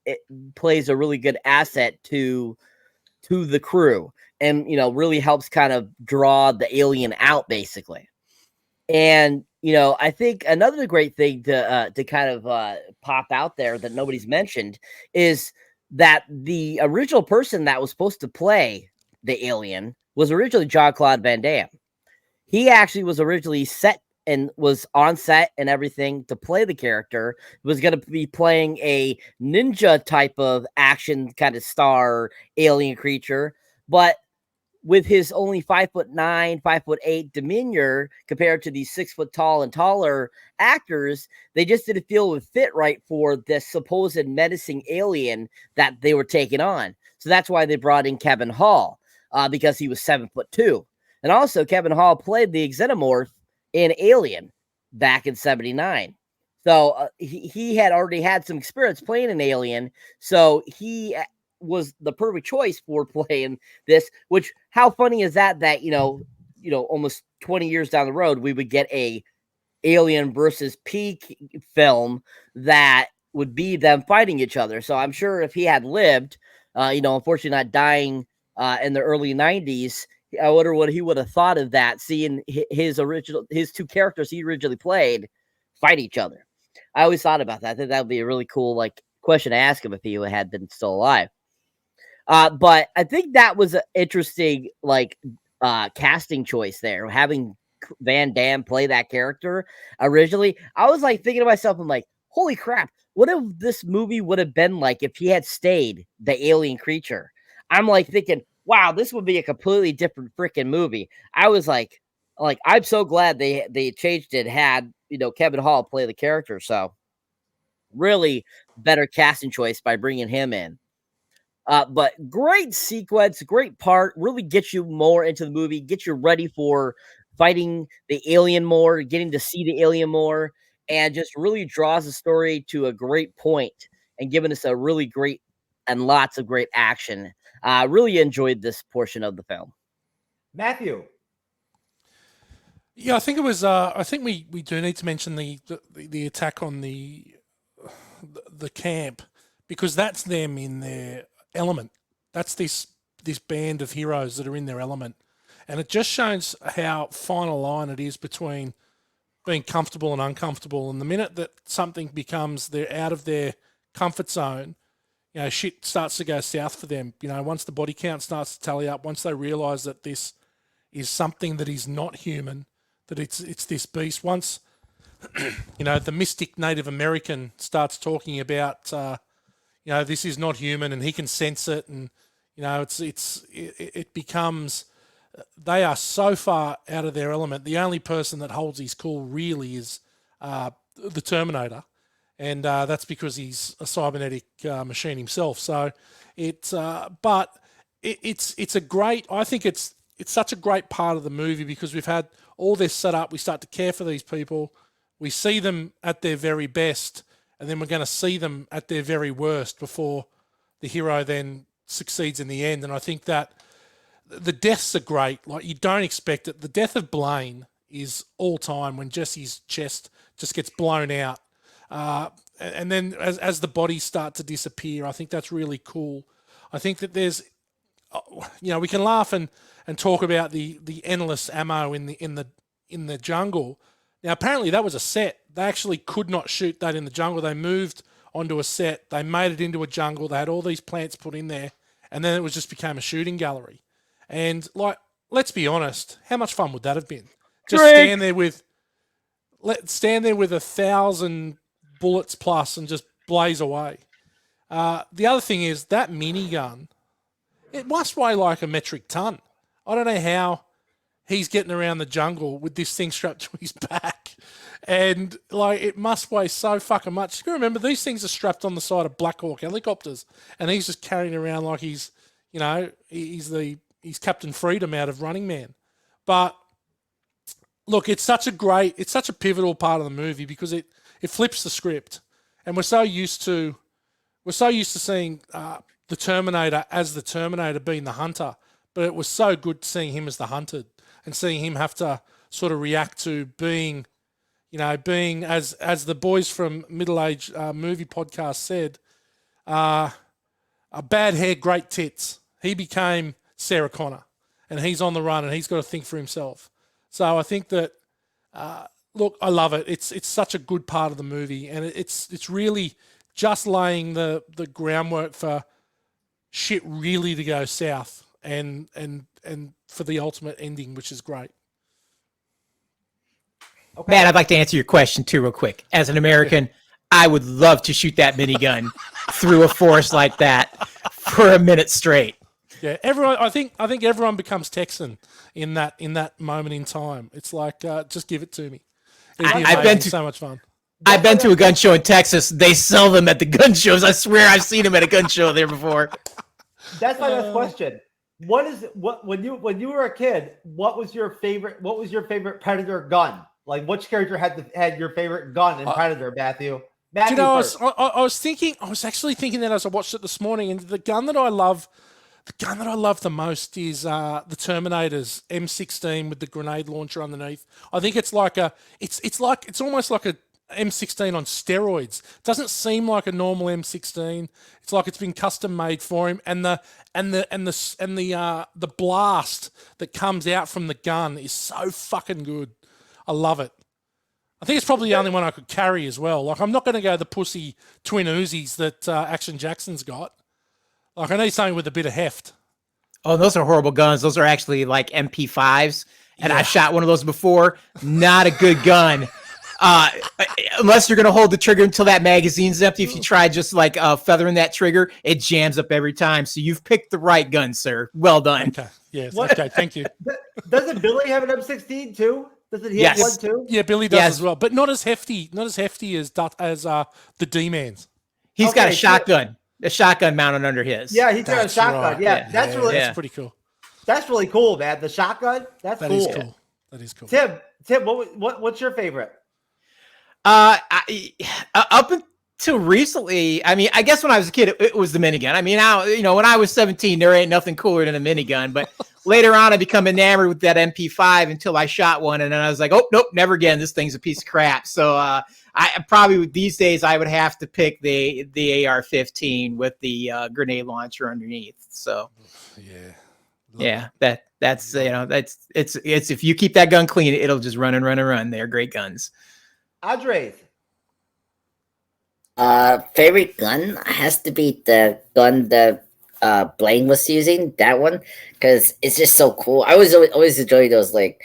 plays a really good asset to the crew, and you know, really helps kind of draw the alien out basically. And you know, I think another great thing to kind of pop out there that nobody's mentioned is that the original person that was supposed to play the alien was originally Jean-Claude Van Damme. He actually was originally set and was on set and everything to play the character. He was going to be playing a ninja type of action kind of star alien creature, but with his only 5'9", 5'8" demeanor compared to these 6 foot tall and taller actors, they just didn't feel it would fit right for this supposed menacing alien that they were taking on. So that's why they brought in Kevin Hall, because he was 7'2". And also Kevin Hall played the xenomorph in Alien back in '79. So he had already had some experience playing an alien. So he was the perfect choice for playing this, which how funny is that, you know, almost 20 years down the road, we would get a Alien versus Peak film that would be them fighting each other. So I'm sure if he had lived, you know, unfortunately not dying in the early 90s, I wonder what he would have thought of that, seeing his two characters he originally played fight each other. I always thought about that. I think that would be a really cool like question to ask him if he had been still alive. But I think that was an interesting like casting choice there, having Van Damme play that character originally. I was like thinking to myself, I'm like, holy crap, what if this movie would have been like if he had stayed the alien creature? I'm like thinking, wow, this would be a completely different freaking movie. I was like I'm so glad they changed it, had, you know, Kevin Hall play the character. So really better casting choice by bringing him in. But great sequence, great part, really gets you more into the movie, get you ready for fighting the alien more, getting to see the alien more, and just really draws the story to a great point and giving us a really great and lots of great action. Really enjoyed this portion of the film. Matthew. Yeah, I think it was. I think we do need to mention the attack on the camp, because that's them in their element. That's this band of heroes that are in their element, and it just shows how fine a line it is between being comfortable and uncomfortable. And the minute that something becomes they're out of their comfort zone, you know, shit starts to go south for them. You know, once the body count starts to tally up, once they realize that this is something that is not human, that it's this beast. Once, you know, the mystic Native American starts talking about, you know, this is not human, and he can sense it, and you know, it becomes, they are so far out of their element. The only person that holds his cool really is the Terminator. And that's because he's a cybernetic machine himself. So it's a great. I think it's such a great part of the movie, because we've had all this set up. We start to care for these people. We see them at their very best, and then we're going to see them at their very worst before the hero then succeeds in the end. And I think that the deaths are great. Like, you don't expect it. The death of Blaine is all time, when Jesse's chest just gets blown out. And then as the bodies start to disappear, I think that's really cool. I think that there's, you know, we can laugh and talk about the endless ammo in the jungle. Now, apparently that was a set. They actually could not shoot that in the jungle. They moved onto a set. They made it into a jungle. They had all these plants put in there, and then it just became a shooting gallery. And like, let's be honest, how much fun would that have been? Just stand there with 1,000 bullets plus and just blaze away. The other thing is that minigun, it must weigh like a metric ton. I don't know how he's getting around the jungle with this thing strapped to his back. And like, it must weigh so fucking much. You remember, these things are strapped on the side of Black Hawk helicopters, and he's just carrying around like he's, you know, he's the he's Captain Freedom out of Running Man. But look, it's such a pivotal part of the movie because it flips the script, and we're so used to seeing the Terminator as the Terminator being the hunter, but it was so good seeing him as the hunted and seeing him have to sort of react to being as the boys from Middle Age Movie Podcast said, a bad hair, great tits. He became Sarah Connor, and he's on the run, and he's got to think for himself. So I think that, look, I love it. It's such a good part of the movie, and it's really just laying the groundwork for shit really to go south, and for the ultimate ending, which is great. Okay. Matt, I'd like to answer your question too, real quick. As an American, I would love to shoot that minigun through a forest like that for a minute straight. Yeah, everyone. I think everyone becomes Texan in that moment in time. It's like, just give it to me. I've been to so much fun. I've been to a gun show in Texas. They sell them at the gun shows. I swear I've seen them at a gun show there before. That's my next question. When you were a kid, what was your favorite Predator gun? Like, which character had your favorite gun in Predator, Matthew? Do you know, I was actually thinking that as I watched it this morning, and the gun that I love the most is the Terminator's M16 with the grenade launcher underneath. I think it's almost like a M16 on steroids. It doesn't seem like a normal M16. It's like it's been custom made for him, and the blast that comes out from the gun is so fucking good. I love it. I think it's probably the only one I could carry as well. Like, I'm not going to go the pussy twin Uzis that Action Jackson's got. Like, I need something with a bit of heft. Oh, those are horrible guns. Those are actually like MP5s, and I've shot one of those before. Not a good gun. Unless you're going to hold the trigger until that magazine's empty. If you try just like feathering that trigger, it jams up every time. So you've picked the right gun, sir. Well done. Okay. Yes. Okay. Thank you. Doesn't Billy have an M16 too? Doesn't he have one too? Yeah, Billy does as well, but not as hefty. Not as hefty as the D-Man's. He's got a shotgun. A shotgun mounted under his. Yeah, he's got a shotgun. Right. Yeah, that's pretty cool. That's really cool, man. The shotgun. That's cool. Is cool. That is cool. Tim, what's your favorite? Up until recently, I mean, I guess when I was a kid, it was the minigun. I mean, now, when I was 17, there ain't nothing cooler than a minigun. But later on, I become enamored with that MP5 until I shot one, and then I was like, oh nope, never again. This thing's a piece of crap. So I probably these days I would have to pick the AR-15 with the grenade launcher underneath. So that's it's if you keep that gun clean, it'll just run and run and run. They're great guns. Andres. Favorite gun has to be the gun that Blaine was using, that one, because it's just so cool. I always enjoy those like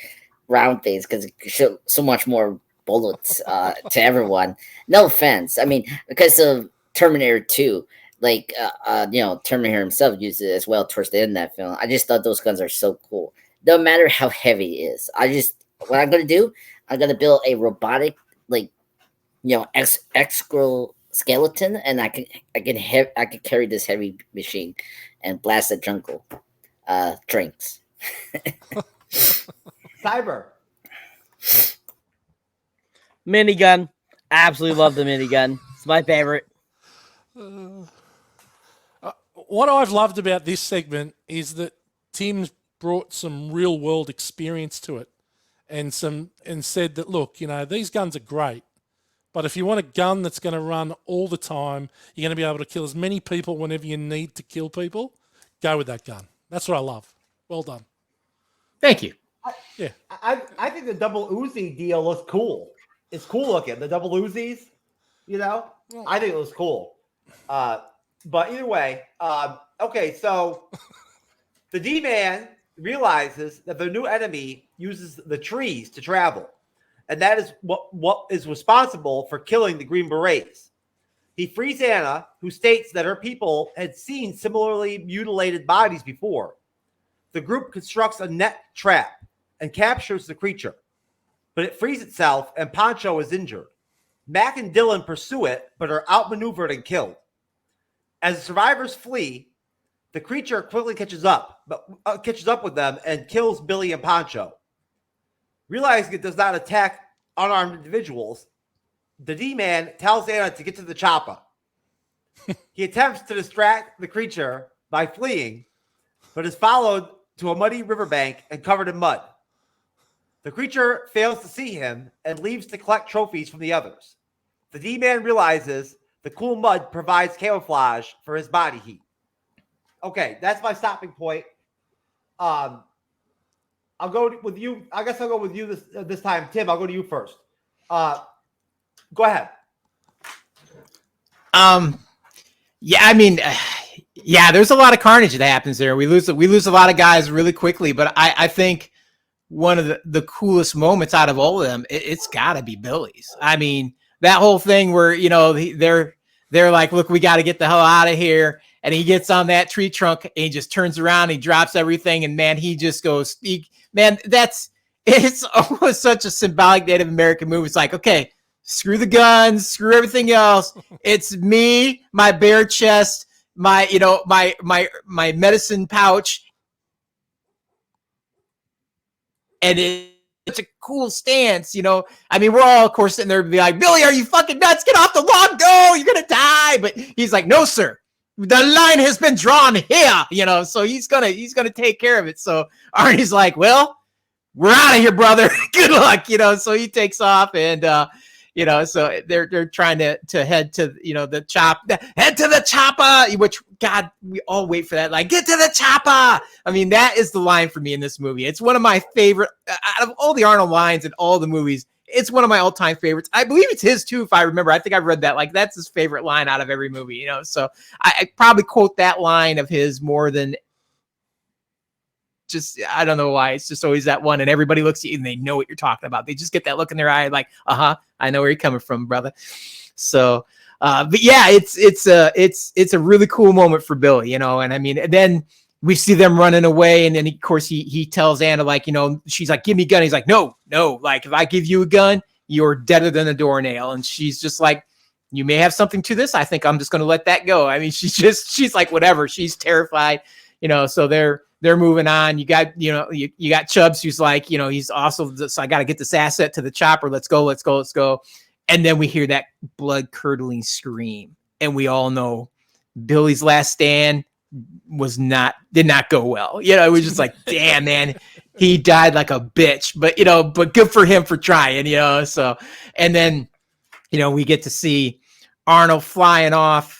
round things because it show so much more bullets to everyone. No offense, I mean, because of Terminator 2, like Terminator himself used it as well towards the end of that film. I just thought those guns are so cool. No matter how heavy it is, what I'm gonna do, I'm gonna build a robotic exoskeleton, and I can carry this heavy machine and blast the jungle drinks. Cyber. Minigun. Absolutely love the minigun. It's my favorite. What I've loved about this segment is that Tim's brought some real world experience to it, and said that, look, these guns are great, but if you want a gun that's going to run all the time, you're going to be able to kill as many people whenever you need to kill people, go with that gun. That's what I love. Well done. Thank you. I think the double Uzi deal looks cool. It's cool looking. The double Uzis, I think it looks cool. But either way, okay, so the D-Man realizes that the new enemy uses the trees to travel, and that is what is responsible for killing the Green Berets. He frees Anna, who states that her people had seen similarly mutilated bodies before. The group constructs a net trap and captures the creature, but it frees itself, and Poncho is injured. Mac and Dylan pursue it, but are outmaneuvered and killed. As the survivors flee, The creature quickly catches up with them and kills Billy and Poncho. Realizing it does not attack unarmed individuals, the D-Man tells Anna to get to the chopper. He attempts to distract the creature by fleeing, but is followed to a muddy riverbank and covered in mud. The creature fails to see him and leaves to collect trophies from the others. The D-Man realizes the cool mud provides camouflage for his body heat. Okay, that's my stopping point. I'll go with you. I guess I'll go with you this time. Tim, I'll go to you first. Go ahead. Yeah, I mean, yeah, there's a lot of carnage that happens there. We lose a lot of guys really quickly, but I think one of the coolest moments out of all of them, it's got to be Billy's. I mean, that whole thing where, you know, they're like, look, we got to get the hell out of here. And he gets on that tree trunk and he just turns around, he drops everything. And man, he just goes, it's almost such a symbolic Native American move. It's like, okay, screw the guns, screw everything else. It's me, my bare chest, my medicine pouch. And it's a cool stance, you know. I mean, we're all, of course, sitting there and be like, Billy, are you fucking nuts? Get off the log, go, you're gonna die. But he's like, no, sir. The line has been drawn here, you know, so he's gonna take care of it. So Arnie's like, well, we're out of here, brother. Good luck, you know. So he takes off, and you know, so they're trying to head to, you know, head to the chopper, which, God, we all wait for that. Like, get to the chopper. I mean, that is the line for me in this movie. It's one of my favorite out of all the Arnold lines in all the movies. It's one of my all-time favorites. I believe it's his too, if I remember. I think I've read that. Like, that's his favorite line out of every movie, you know. So I probably quote that line of his more than just, I don't know why. It's just always that one, and everybody looks at you and they know what you're talking about. They just get that look in their eye, like, I know where you're coming from, brother. So, but yeah, it's a really cool moment for Billy, you know. And I mean, and then we see them running away, and then of course he tells Anna, like, you know, she's like, give me a gun. He's like, no, like, if I give you a gun, you're deader than a doornail. And she's just like, you may have something to this. I think I'm just going to let that go. I mean, she's like, whatever. She's terrified, you know. So they're moving on. You got, you know, you got Chubbs, who's like, you know, he's also, so I got to get this asset to the chopper. Let's go. And then we hear that blood curdling scream, and we all know Billy's last stand did not go well. You know, it was just like, damn, man, he died like a bitch, but, you know, but good for him for trying, you know. So, and then, you know, we get to see Arnold flying off,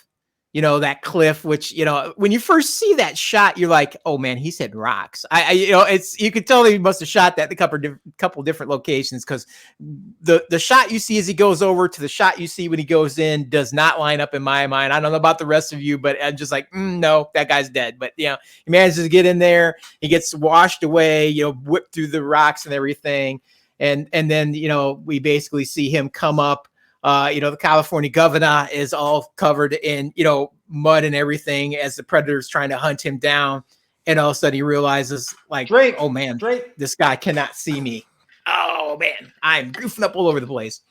you know, that cliff, which, you know, when you first see that shot, you're like, oh man, he's hitting rocks. You know, you could tell he must have shot that in a couple different locations, because the shot you see as he goes over to the shot you see when he goes in does not line up in my mind. I don't know about the rest of you, but I'm just like, no, that guy's dead. But, you know, he manages to get in there. He gets washed away, you know, whipped through the rocks and everything. And then, you know, we basically see him come up. You know, the California governor is all covered in, you know, mud and everything as the predator's trying to hunt him down. And all of a sudden he realizes, like, oh man, this guy cannot see me. Oh man, I'm goofing up all over the place.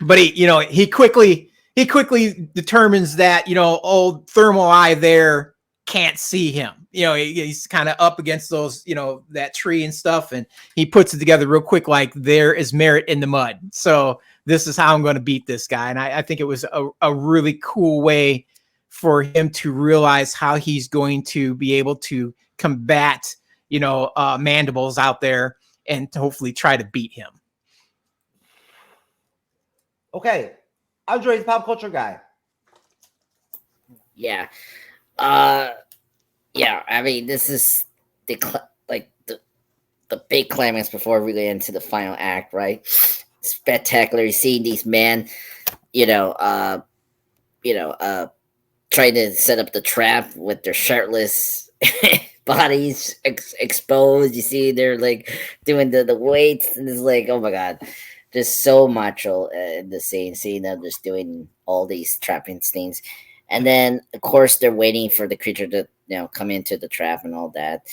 But he quickly determines that, you know, old thermal eye there can't see him. You know, he's kind of up against those, you know, that tree and stuff. And he puts it together real quick, like, there is merit in the mud. So this is how I'm going to beat this guy. And I think it was a really cool way for him to realize how he's going to be able to combat, you know, mandibles out there and to hopefully try to beat him. Okay. Andre's pop culture guy. Yeah. Yeah, I mean, this is the big climax before we get into the final act, right? Spectacular seeing these men, trying to set up the trap with their shirtless bodies exposed. You see, they're like doing the weights, and it's like, oh my god, just so macho in the scene, seeing them just doing all these trapping things. And then, of course, they're waiting for the creature to, come into the trap and all that.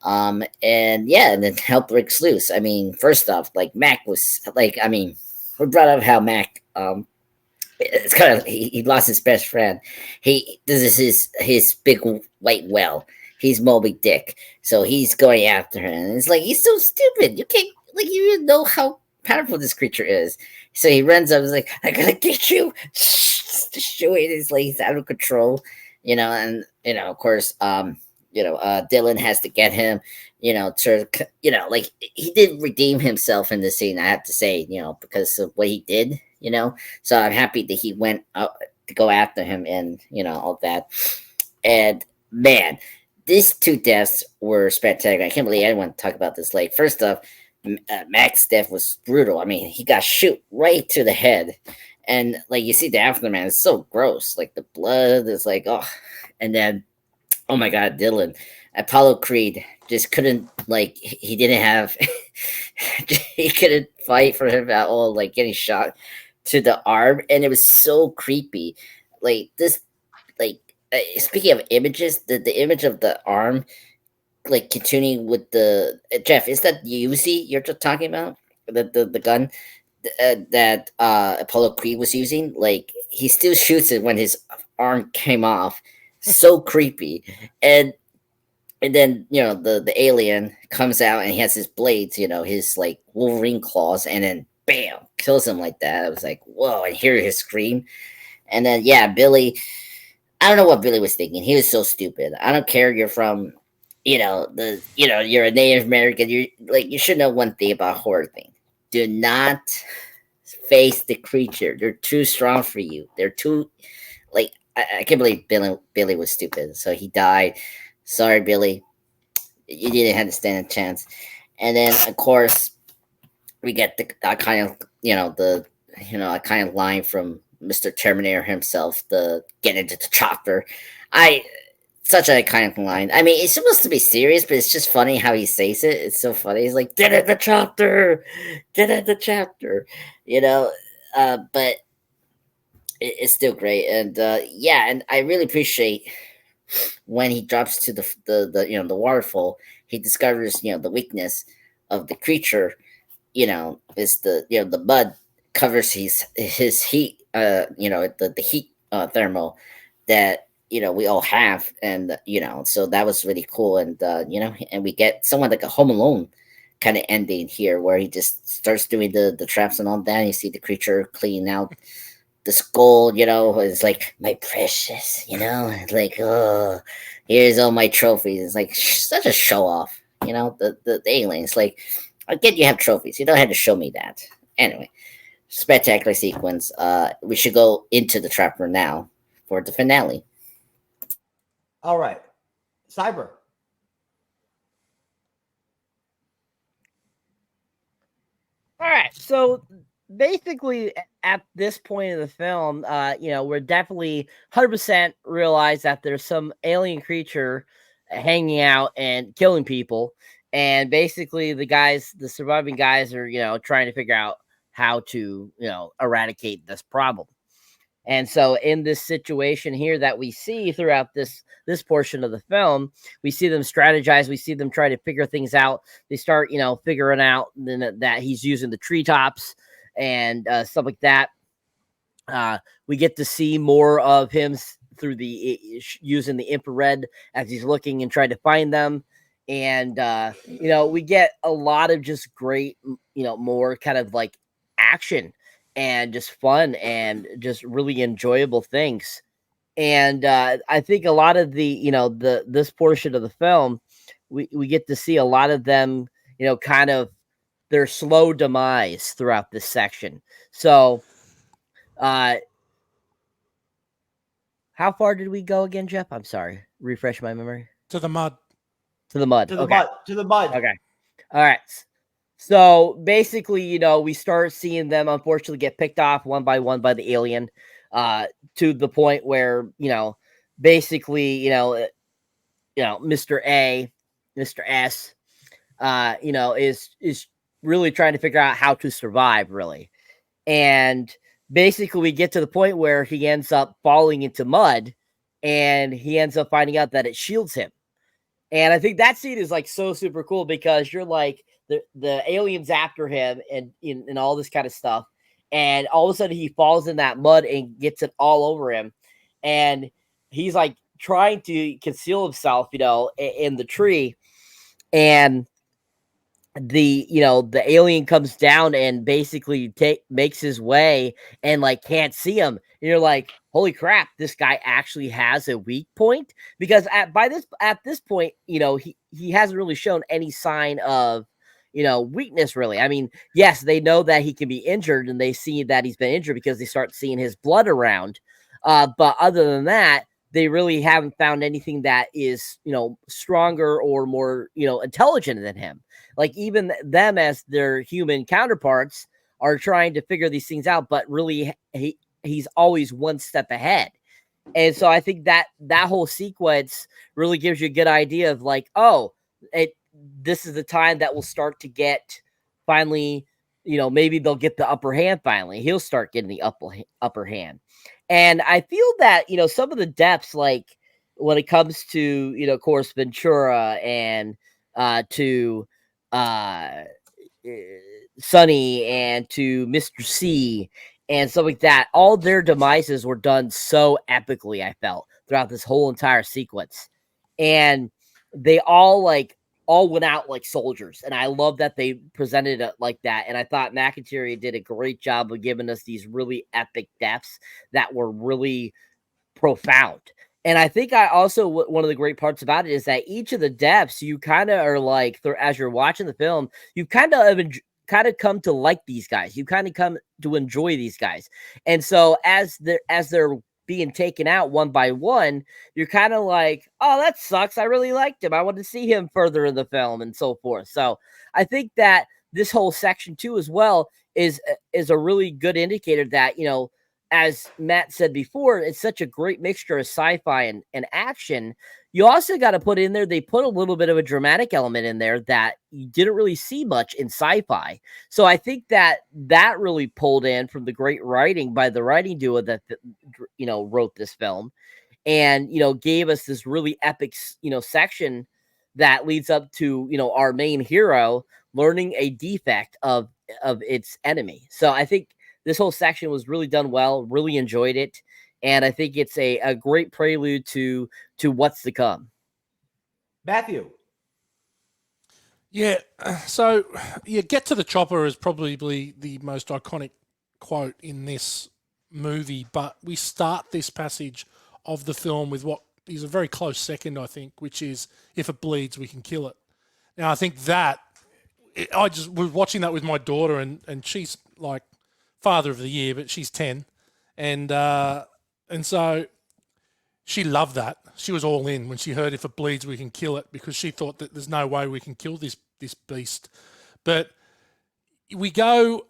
And then help breaks loose. I mean, first off, like, Mac was like, we brought up how Mac it's kind of he lost his best friend. This is his big white whale. He's Moby Dick, so he's going after him. And it's like he's so stupid. You can't you don't know how powerful this creature is. So he runs up. He's like, "I gotta get you!" Destroying his like he's out of control, and of course, Dylan has to get him, like he did redeem himself in the scene. I have to say, because of what he did, So I'm happy that he went out to go after him and all that. And man, these two deaths were spectacular. I can't believe anyone talk about this. Like, first off, Mac's death was brutal. I mean, he got shoot right to the head. And like you see the aftermath, it's so gross. Like the blood is like, oh, and then, oh my God, Dylan, Apollo Creed just couldn't he didn't have, he couldn't fight for him at all. Like getting shot to the arm, and it was so creepy. Like this, speaking of images, the image of the arm, like continuing with the Jeff, is that Uzi you're just talking about? The gun that Apollo Creed was using, like he still shoots it when his arm came off. So creepy. And then the alien comes out and he has his blades, his like Wolverine claws, and then bam, kills him like that. I was like, whoa, and hear his scream. And then Billy, I don't know what Billy was thinking. He was so stupid. I don't care you're from you're a Native American. You should know one thing about horror thing. Do not face the creature. They're too strong for you. They're too I can't believe Billy was stupid. So he died. Sorry, Billy. You didn't have to stand a chance. And then of course we get the kind of line from Mr. Terminator himself, the get into the chopper. Such an iconic line. I mean, it's supposed to be serious, but it's just funny how he says it. It's so funny. He's like, "Get in the chopper, get in the chapter," But it's still great, and and I really appreciate when he drops to the waterfall. He discovers the weakness of the creature. Is the mud covers his heat. The heat thermal that we all have, and so that was really cool. And and we get somewhat like a Home Alone kind of ending here, where he just starts doing the traps and all that, and you see the creature cleaning out the skull. It's like, my precious, like, oh, here's all my trophies. It's like such a show off. The aliens, like, I get you have trophies, you don't have to show me that. Anyway, spectacular sequence. We should go into the trapper now for the finale. All right, Cyber. All right, so basically at this point in the film, we're definitely 100% realize that there's some alien creature hanging out and killing people, and basically the surviving guys are trying to figure out how to eradicate this problem. And so in this situation here that we see throughout this portion of the film, we see them strategize. We see them try to figure things out. They start, figuring out that he's using the treetops and stuff like that. We get to see more of him through using the infrared as he's looking and trying to find them. And, we get a lot of just great, more kind of like action and just fun and just really enjoyable things. And I think a lot of this portion of the film, we get to see a lot of them, kind of their slow demise throughout this section. So how far did we go again, Jeff? I'm sorry. Refresh my memory. To the mud. To the mud. To the Okay. mud. To the mud. Okay. All right. So basically, we start seeing them unfortunately get picked off one by one by the alien, to the point where, basically, Mr. A, Mr. S, is really trying to figure out how to survive, really. And basically we get to the point where he ends up falling into mud, and he ends up finding out that it shields him. And I think that scene is like so super cool, because you're like, the aliens after him and all this kind of stuff. and all of a sudden he falls in that mud and gets it all over him, and he's like trying to conceal himself, in the tree, and the alien comes down and basically makes his way and like can't see him, and you're like, holy crap, this guy actually has a weak point, because at this point, he hasn't really shown any sign of weakness, really. I mean, yes, they know that he can be injured, and they see that he's been injured because they start seeing his blood around, but other than that, they really haven't found anything that is, stronger or more, intelligent than him. Like, even them as their human counterparts are trying to figure these things out, but really he's always one step ahead. And so I think that whole sequence really gives you a good idea of like, this is the time that we'll start to get finally, maybe they'll get the upper hand finally. He'll start getting the upper hand. And I feel that, some of the depths, like when it comes to, of course, Ventura and to Sonny and to Mr. C and stuff like that, all their demises were done so epically, I felt, throughout this whole entire sequence. And they all went out like soldiers. And I love that they presented it like that. And I thought McIntyre did a great job of giving us these really epic deaths that were really profound. And I think one of the great parts about it is that each of the deaths, you kind of are like, as you're watching the film, you kind of come to like these guys. You kind of come to enjoy these guys. And so as they're being taken out one by one, you're kind of like, oh, that sucks. I really liked him. I want to see him further in the film and so forth. So I think that this whole section 2 as well is a really good indicator that, as Matt said before, it's such a great mixture of sci-fi and action. You also got to put in there, they put a little bit of a dramatic element in there that you didn't really see much in sci-fi. So I think that really pulled in from the great writing by the writing duo that, wrote this film, and, gave us this really epic, section that leads up to, our main hero learning a defect of its enemy. So I think this whole section was really done well, really enjoyed it. And I think it's a great prelude to what's to come. Matthew. Yeah. So, get to the chopper is probably the most iconic quote in this movie. But we start this passage of the film with what is a very close second, I think, which is, if it bleeds, we can kill it. Now, I think that I just was watching that with my daughter, and she's like father of the year, but she's 10. And so she loved that. She was all in when she heard, if it bleeds, we can kill it, because she thought that there's no way we can kill this beast. But we go,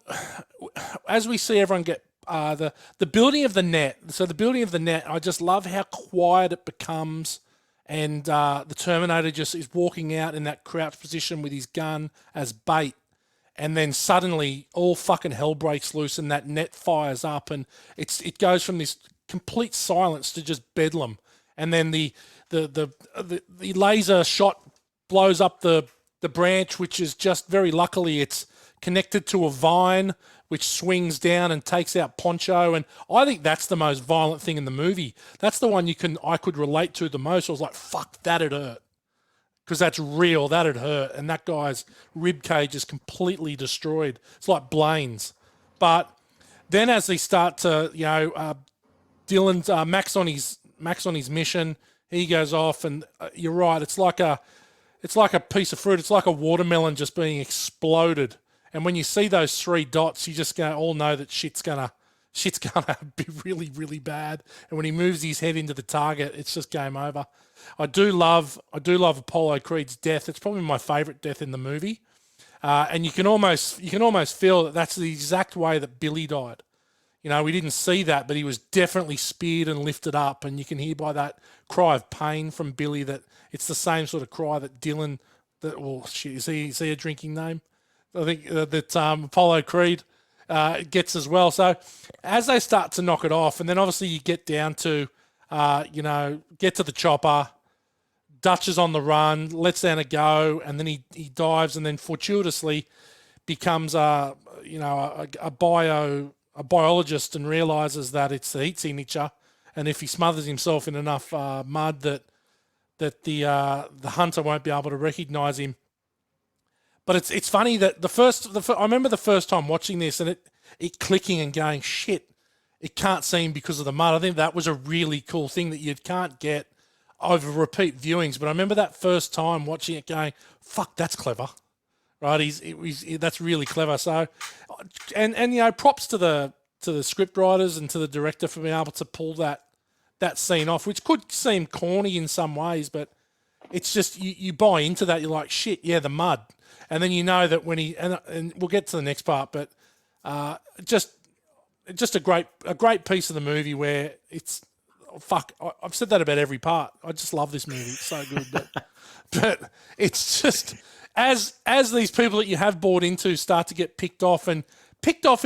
as we see everyone get the building of the net. So the building of the net, I just love how quiet it becomes. And the Terminator just is walking out in that crouch position with his gun as bait. And then suddenly all fucking hell breaks loose and that net fires up, and it goes from this complete silence to just bedlam. And then the laser shot blows up the branch, which is just, very luckily, it's connected to a vine which swings down and takes out Poncho. And I think that's the most violent thing in the movie. That's the one I could relate to the most. I was like, fuck, that'd hurt. Because that's real, that'd hurt. And that guy's rib cage is completely destroyed. It's like Blaine's. But then as they start to, Dylan's Max on his mission, he goes off, and you're right. It's like a piece of fruit. It's like a watermelon just being exploded. And when you see those 3 dots, you just all know that shit's gonna be really, really bad. And when he moves his head into the target, it's just game over. I do love Apollo Creed's death. It's probably my favorite death in the movie. And you can almost feel that that's the exact way that Billy died. We didn't see that, but he was definitely speared and lifted up, and you can hear by that cry of pain from Billy that it's the same sort of cry that Dylan. Is he a drinking name? I think that Apollo Creed gets as well. So as they start to knock it off, and then obviously you get down to, get to the chopper. Dutch is on the run, lets down a go, and then he dives, and then fortuitously becomes a a biologist and realizes that it's the heat signature, and if he smothers himself in enough mud that the hunter won't be able to recognize him. But it's funny that I remember the first time watching this and it clicking and going, shit, it can't see him because of the mud. I think that was a really cool thing that you can't get over repeat viewings. But I remember that first time watching it going, fuck, that's clever. Right? That's really clever. So, and you know, props to the script writers and to the director for being able to pull that scene off, which could seem corny in some ways, but it's just you buy into that. You're like, shit, yeah, the mud. And then you know that when and we'll get to the next part, but just a great piece of the movie where it's I've said that about every part. I just love this movie. It's so good, but it's just as these people that you have bought into start to get picked off in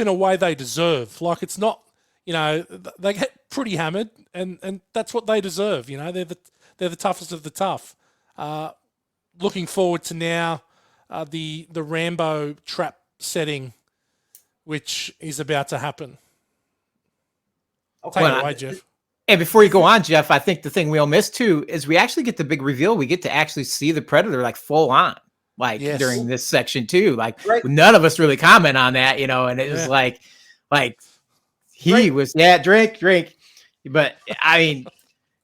a way they deserve. Like, it's not, you know, they get pretty hammered, and that's what they deserve. You know, they're the toughest of the tough. Looking forward to now. The Rambo trap setting, which is about to happen. Okay. Take it away, Jeff. And before you go on, Jeff, I think the thing we all missed too is we actually get the big reveal. We get to actually see the Predator like full on, like during this section too. Like none of us really comment on that, you know. And it was like he was drink. But I mean,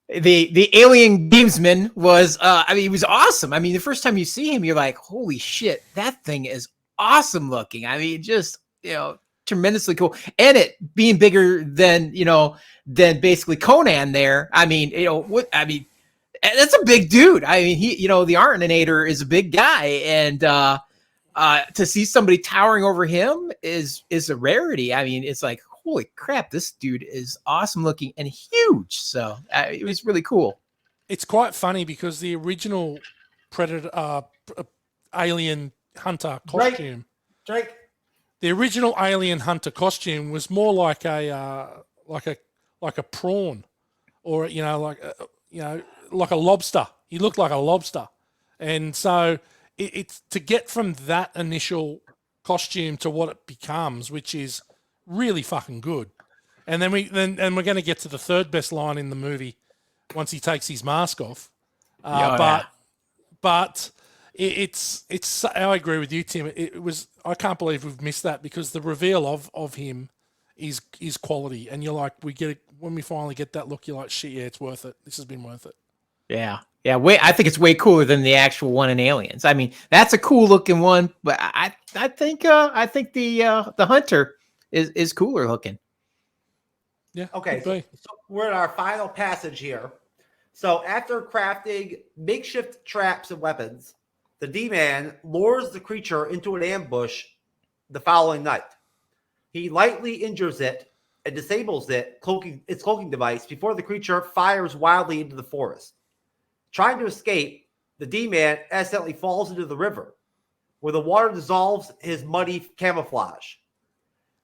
the alien gamesman was he was awesome. I mean, the first time you see him, you're like, holy shit, that thing is awesome looking. I mean, just, you know, tremendously cool. And it being bigger than, you know, than basically Conan there. I mean, you know, that's a big dude. I mean, he, you know, the Artonator is a big guy, and to see somebody towering over him is a rarity. I mean, it's like, holy crap, this dude is awesome looking and huge. So it was really cool. It's quite funny because the original Predator alien hunter costume, the original alien hunter costume was more like a prawn, or, you know, like a lobster. He looked like a lobster, and so it's to get from that initial costume to what it becomes, which is really fucking good. And then we're going to get to the third best line in the movie once he takes his mask off. But it's I agree with you, Tim. I can't believe we've missed that, because the reveal of him is quality, and you're like, when we finally get that look, you're like, shit, yeah, it's worth it. This has been worth it. Yeah. I think it's way cooler than the actual one in Aliens. I mean, that's a cool looking one, but I think the Hunter is cooler looking. Yeah. Okay. So we're in our final passage here. So after crafting makeshift traps and weapons, the D-Man lures the creature into an ambush the following night. He lightly injures it and disables its cloaking device before the creature fires wildly into the forest. Trying to escape, the D-Man accidentally falls into the river, where the water dissolves his muddy camouflage.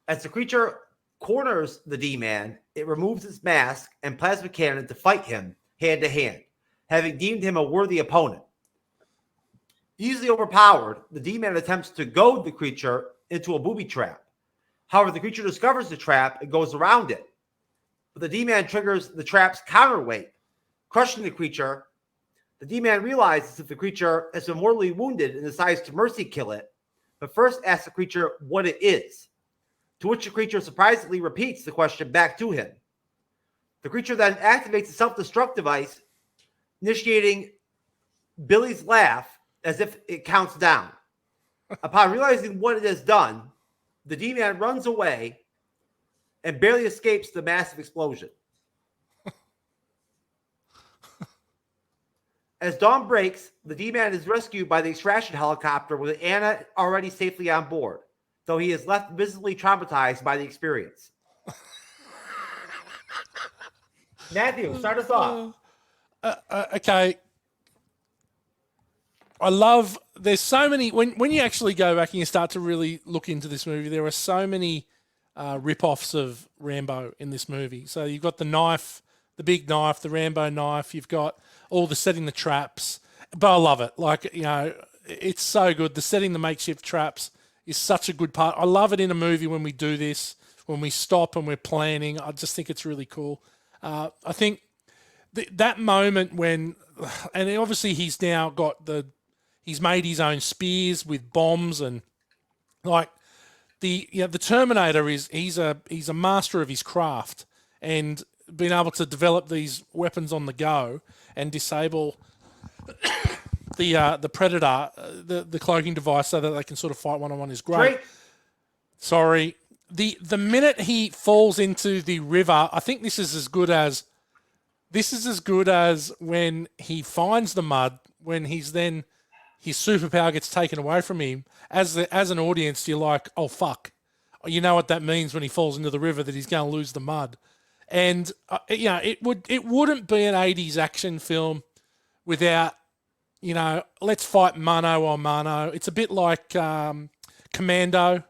As the creature corners the D-Man, it removes its mask and plasma cannon to fight him hand-to-hand, having deemed him a worthy opponent. Easily overpowered, the D-Man attempts to goad the creature into a booby trap. However, the creature discovers the trap and goes around it. But the D-Man triggers the trap's counterweight, crushing the creature. The D-Man realizes that the creature has been mortally wounded and decides to mercy kill it, but first asks the creature what it is, to which the creature surprisingly repeats the question back to him. The creature then activates a self-destruct device, initiating Billy's laugh as if it counts down. Upon realizing what it has done, the D-Man runs away and barely escapes the massive explosion. As dawn breaks, the D-Man is rescued by the extraction helicopter with Anna already safely on board, though he is left visibly traumatized by the experience. Matthew, start us off. Okay. I love, there's so many, when you actually go back and you start to really look into this movie, there are so many rip-offs of Rambo in this movie. So you've got the knife, the big knife, the Rambo knife, you've got all the setting the traps, but I love it. Like, you know, it's so good. The setting the makeshift traps is such a good part. I love it in a movie when we do this, when we stop and we're planning. I just think it's really cool. I think that moment when, and obviously he's now got he's made his own spears with bombs, and like the Terminator he's a master of his craft, and being able to develop these weapons on the go and disable the Predator, the cloaking device, so that they can sort of fight one-on-one is great. Sorry. The minute he falls into the river, I think this is as good as when he finds the mud, when his superpower gets taken away from him. As an audience, you're like, oh fuck. You know what that means when he falls into the river, that he's going to lose the mud. And it wouldn't be an 80s action film without, let's fight mano a mano. It's a bit like Commando,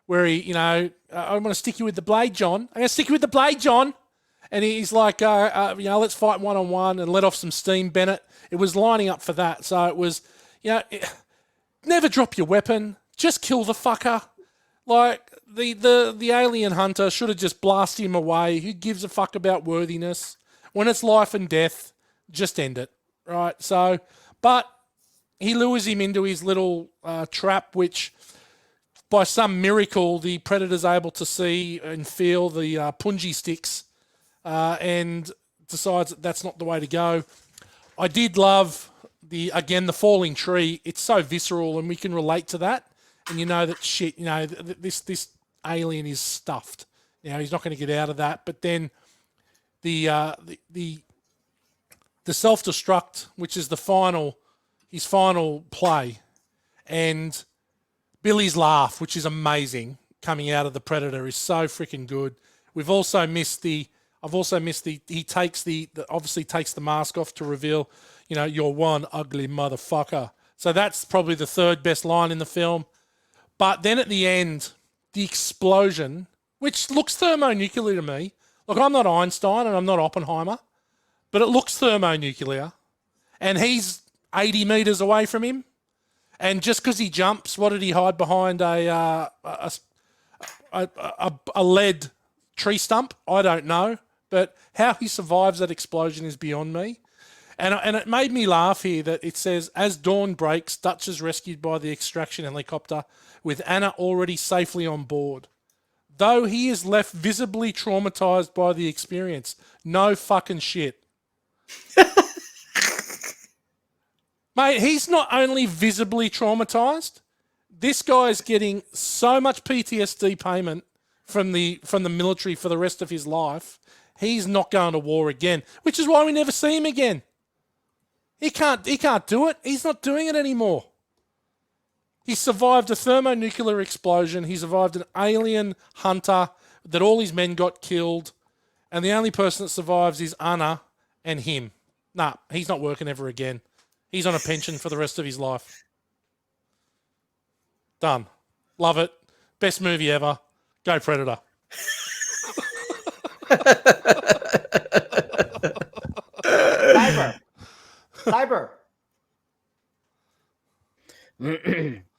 where he, I want to stick you with the blade, John. I'm going to stick you with the blade, John. And he's like, let's fight one-on-one and let off some steam, Bennett. It was lining up for that. So it was, never drop your weapon. Just kill the fucker. Like, the alien hunter should have just blasted him away. Who gives a fuck about worthiness? When it's life and death, just end it, right? So, but he lures him into his little trap, which by some miracle the Predator's able to see and feel the punji sticks, and decides that that's not the way to go. I did love the falling tree. It's so visceral, and we can relate to that. And that shit, this alien is stuffed. He's not going to get out of that. But then the self-destruct, which is his final play, and Billy's laugh, which is amazing, coming out of the Predator, is so freaking good. He obviously takes the mask off to reveal, you're one ugly motherfucker. So that's probably the third best line in the film. But then at the end, the explosion, which looks thermonuclear to me. Look, I'm not Einstein and I'm not Oppenheimer, but it looks thermonuclear. And he's 80 meters away from him. And just because he jumps, what did he hide behind? A lead tree stump? I don't know. But how he survives that explosion is beyond me. And it made me laugh here that it says, as dawn breaks, Dutch is rescued by the extraction helicopter with Anna already safely on board. Though he is left visibly traumatized by the experience. No fucking shit. Mate, he's not only visibly traumatized, this guy's getting so much PTSD payment from the military for the rest of his life. He's not going to war again, which is why we never see him again. He can't do it. He's not doing it anymore. He survived a thermonuclear explosion. He survived an alien hunter that all his men got killed. And the only person that survives is Anna and him. Nah, he's not working ever again. He's on a pension for the rest of his life. Done. Love it. Best movie ever. Go Predator. Cyber.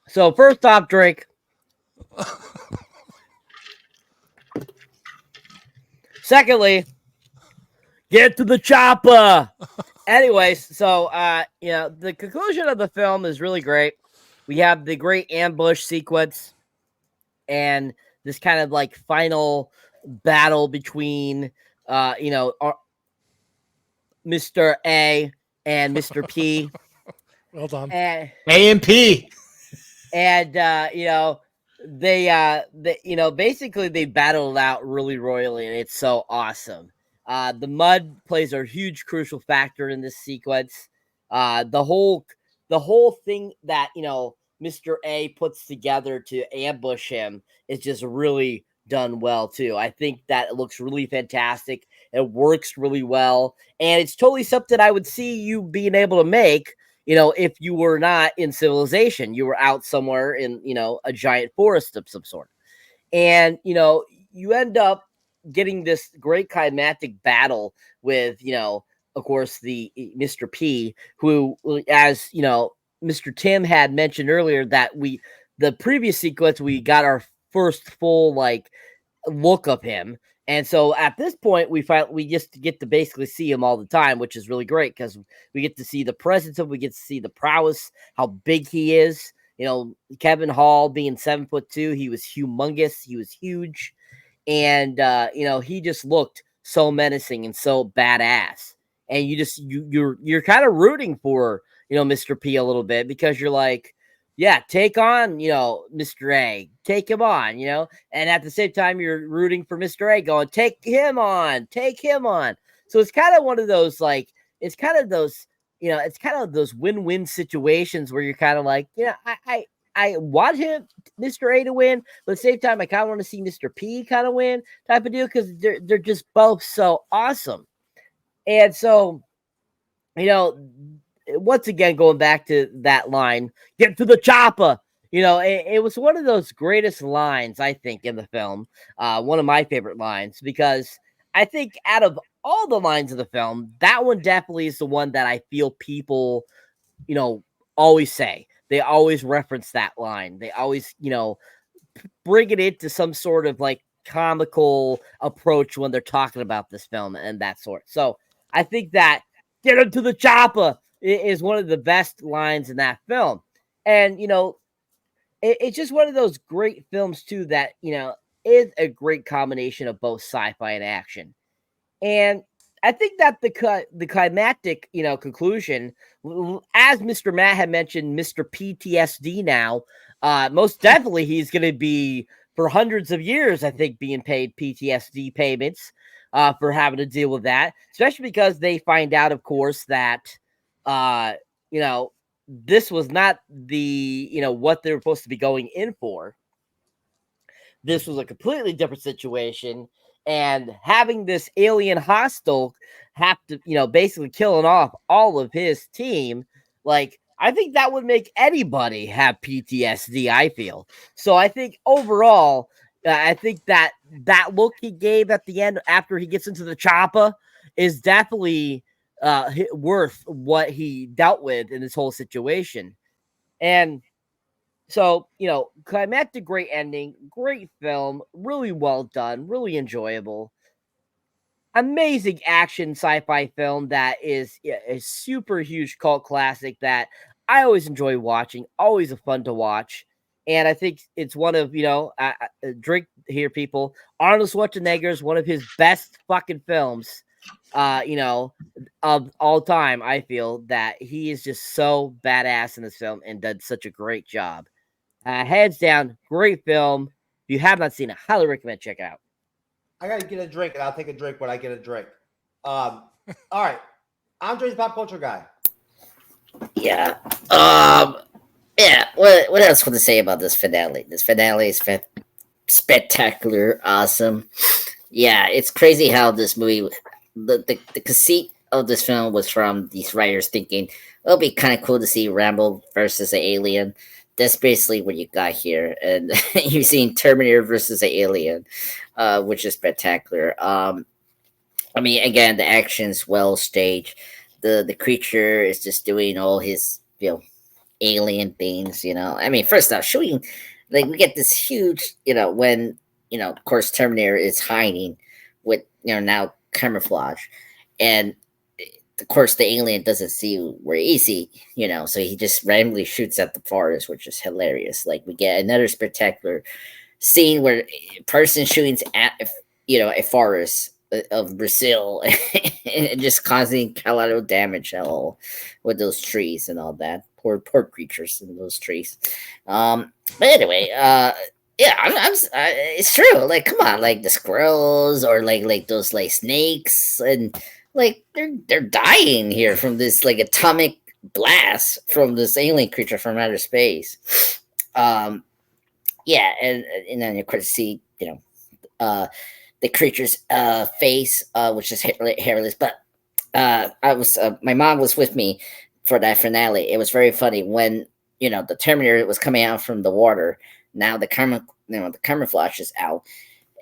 So first off, Drake. Secondly, get to the chopper. Anyways, so the conclusion of the film is really great. We have the great ambush sequence and this kind of like final battle between Mr. A and Mr. P. Well done. A and P. And basically they battled out really royally, and it's so awesome. The mud plays a huge crucial factor in this sequence. The whole thing that Mr. A puts together to ambush him is just really done well too. I think that it looks really fantastic. It works really well, and it's totally something I would see you being able to make. If you were not in civilization, you were out somewhere in, a giant forest of some sort. And, you end up getting this great climatic battle with, of course, the Mr. P, who, as, Mr. Tim had mentioned earlier, that the previous sequence, we got our first full, look of him. And so at this point, we just get to basically see him all the time, which is really great because we get to see the presence of, we get to see the prowess, how big he is. You know, Kevin Hall being 7'2", he was humongous, he was huge, and you know, he just looked so menacing and so badass. And you're kind of rooting for, you know, Mr. P a little bit because you're like, yeah, take on, you know, Mr. A, take him on, you know, and at the same time, you're rooting for Mr. A going, take him on, take him on. So it's kind of one of those, like, it's kind of those, you know, it's kind of those win-win situations where you're kind of like, you know, I want him, Mr. A, to win, but at the same time, I kind of want to see Mr. P kind of win type of deal because they're just both so awesome. And so, you know, once again, going back to that line, get to the chopper. You know, it was one of those greatest lines, I think, in the film. One of my favorite lines, because I think out of all the lines of the film, that one definitely is the one that I feel people, you know, always say. They always reference that line. They always, you know, bring it into some sort of like comical approach when they're talking about this film and that sort. So I think that get him to the chopper is one of the best lines in that film. And, you know, it's just one of those great films, too, that, you know, is a great combination of both sci-fi and action. And I think that the climactic, you know, conclusion, as Mr. Matt had mentioned, Mr. PTSD now, most definitely he's going to be, for hundreds of years, I think, being paid PTSD payments for having to deal with that, especially because they find out, of course, that, you know, this was not the, you know, what they were supposed to be going in for. This was a completely different situation. And having this alien hostile have to, you know, basically killing off all of his team, like, I think that would make anybody have PTSD, I feel. So I think overall, I think that look he gave at the end after he gets into the chopper is definitely worth what he dealt with in this whole situation. And so, you know, climactic, great ending, great film, really well done, really enjoyable. Amazing action sci-fi film that is a super huge cult classic that I always enjoy watching, always a fun to watch. And I think it's one of, you know, drink here, people. Arnold Schwarzenegger is one of his best fucking films, you know, of all time. I feel that he is just so badass in this film and did such a great job. Hands down, great film. If you have not seen it, highly recommend check it out. I gotta get a drink, and I'll take a drink when I get a drink. All right, Andre's pop culture guy. Yeah. Yeah. What else want to say about this finale? This finale is spectacular, awesome. Yeah, it's crazy how this movie, the conceit of this film was from these writers thinking it'll be kind of cool to see Rambo versus an alien. That's basically what you got here, and you're seeing Terminator versus an alien, which is spectacular. I mean, again, the action's well staged. The creature is just doing all his, you know, alien things. You know, I mean, first off, showing, like, we get this huge, you know, when, you know, of course, Terminator is hiding with, you know, now camouflage, and of course, the alien doesn't see where easy, you know, so he just randomly shoots at the forest, which is hilarious. Like, we get another spectacular scene where a person shooting at, you know, a forest of Brazil and just causing a lot of damage at all with those trees and all that. Poor creatures in those trees. But anyway, yeah, it's true. Like, come on, like the squirrels or like those like snakes and. Like they're dying here from this like atomic blast from this alien creature from outer space. Yeah, and then of course see, you know, the creature's face, which is hairless. But I was my mom was with me for that finale. It was very funny when, you know, the Terminator was coming out from the water. Now the camouflage is out,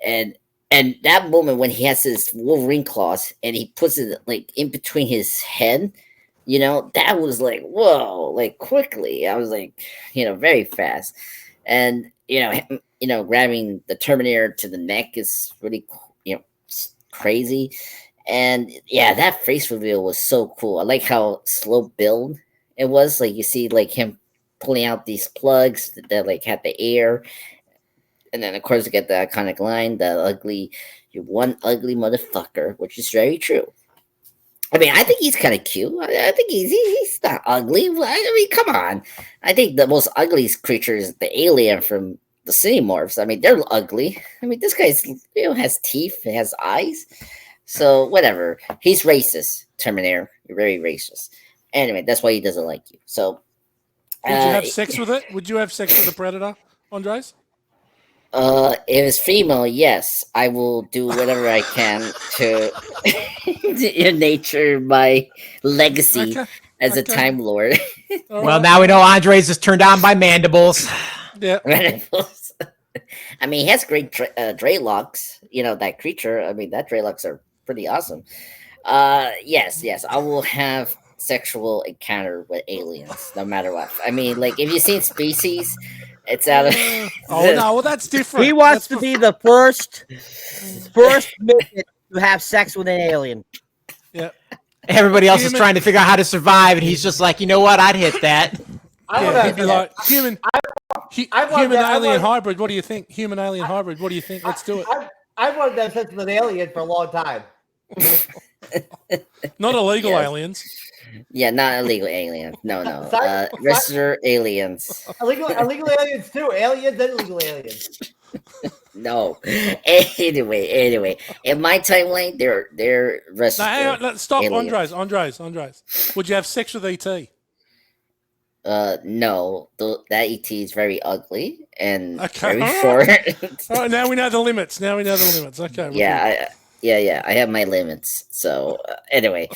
and that moment when he has his Wolverine claws and he puts it like in between his head, you know, that was like, whoa, like quickly. I was like, you know, very fast. and him, grabbing the Terminator to the neck is really crazy. And yeah, that face reveal was so cool. I like how slow build it was. Like you see like him pulling out these plugs that like had the air. And then of course you get the iconic line, you're one ugly motherfucker, which is very true. I mean, I think he's kind of cute. I think he's not ugly. I mean, come on. I think the most ugliest creature is the alien from the Cinemorphs. I mean, they're ugly. I mean, this guy's has teeth, has eyes. So whatever. He's racist, Terminator. You're very racist. Anyway, that's why he doesn't like you. So would you have sex with it? Would you have sex with a predator, Andres? If it's female, yes, I will do whatever I can to nature my legacy as a Time Lord. Well, now we know Andres is turned on by mandibles. Yeah. I mean, he has great dreadlocks. That creature. I mean, that dreadlocks are pretty awesome. Yes, I will have sexual encounter with aliens, no matter what. I mean, like if you've seen Species. It's out of. Oh no! Well, that's different. He wants to be the first midget to have sex with an alien. Yeah. Everybody else is trying to figure out how to survive, and he's just like, you know what? I'd hit that. He'd be like human alien hybrid. What do you think? Human alien hybrid. What do you think? Let's do it. I wanted to have sex with an alien for a long time. Not illegal aliens. Yeah, not illegal aliens. No. Registered aliens. Illegal aliens too. Aliens and illegal aliens. No. Anyway. In my timeline, they're registered. No, hang on. Let's stop. Aliens. Andres. Would you have sex with ET? No. That ET is very ugly and okay. very short. All right, now we know the limits. Okay. Yeah. I have my limits. So anyway,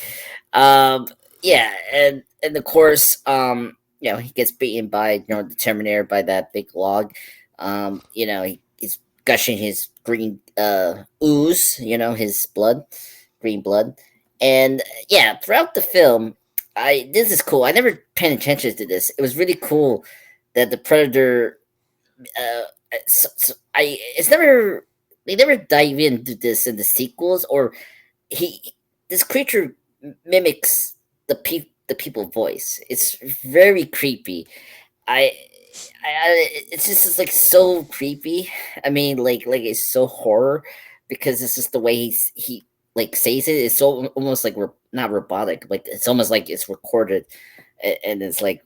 yeah, and of course, he gets beaten by the Terminator by that big log. He's gushing his green ooze, his blood, green blood, and yeah, throughout the film, this is cool. I never paid attention to this. It was really cool that the Predator. They never dive into this in the sequels, or this creature mimics the people voice. It's very creepy. It's just like so creepy. I mean, like it's so horror because it's just the way he like says it. It's so almost like not robotic. Like it's almost like it's recorded, and it's like,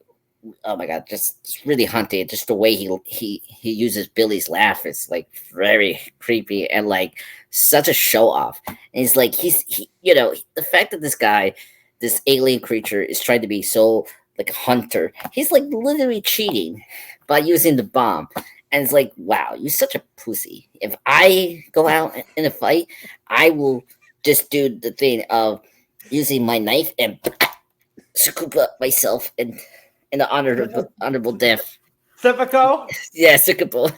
oh my god, just really haunting. Just the way he uses Billy's laugh is like very creepy and like such a show off. And he's like the fact that this alien creature is trying to be so like a hunter. He's like literally cheating by using the bomb. And it's like, wow, you're such a pussy. If I go out in a fight, I will just do the thing of using my knife and scoop up myself in an honorable death. Civico? Yeah, Civico.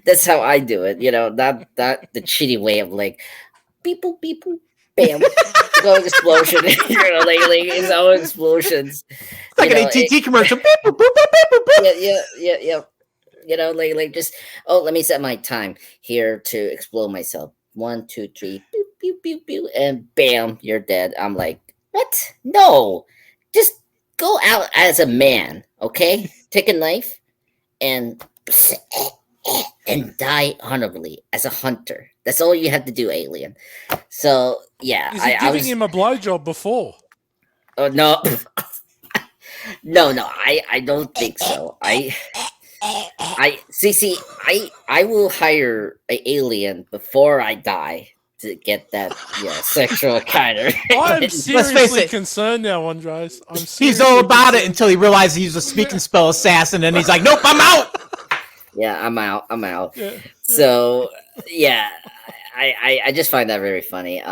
That's how I do it. Not the cheating way of like beep boop beep boop. Bam! Go explosion. It's all explosions. It's like an AT&T commercial. Beep, boop, boop, boop, boop, boop. Yeah. Like just let me set my time here to explode myself. 1, 2, 3, boop, boop, boop, boop, and bam, you're dead. I'm like, what? No, just go out as a man, okay? Take a knife and die honorably as a hunter. That's all you have to do, alien. So yeah, is he giving him a blowjob before? Oh no, no, I don't think so. I will hire an alien before I die to get that sexual encounter. I'm seriously concerned now, Andres. He's all about it until he realizes he's a speaking spell assassin, and he's like, "Nope, I'm out." Yeah, I'm out. Yeah. So yeah, I just find that very funny.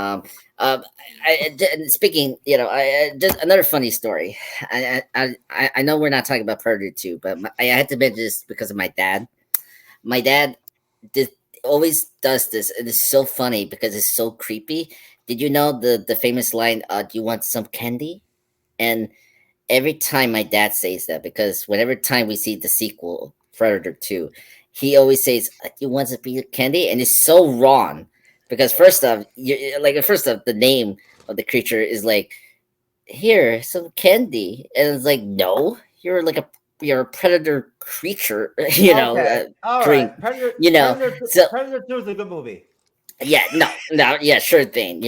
Speaking, just another funny story. I know we're not talking about Predator 2, but I had to mention this because of my dad. My dad always does this, and it's so funny because it's so creepy. Did you know the famous line, do you want some candy? And every time my dad says that, because whenever time we see the sequel Predator 2, he always says, "You want a piece of candy?" And it's so wrong because first off, the name of the creature is like, "Here, some candy," and it's like, "No, you're a predator creature," All drink, right. Predator, so Predator 2 is a good movie. yeah, no, yeah, sure thing,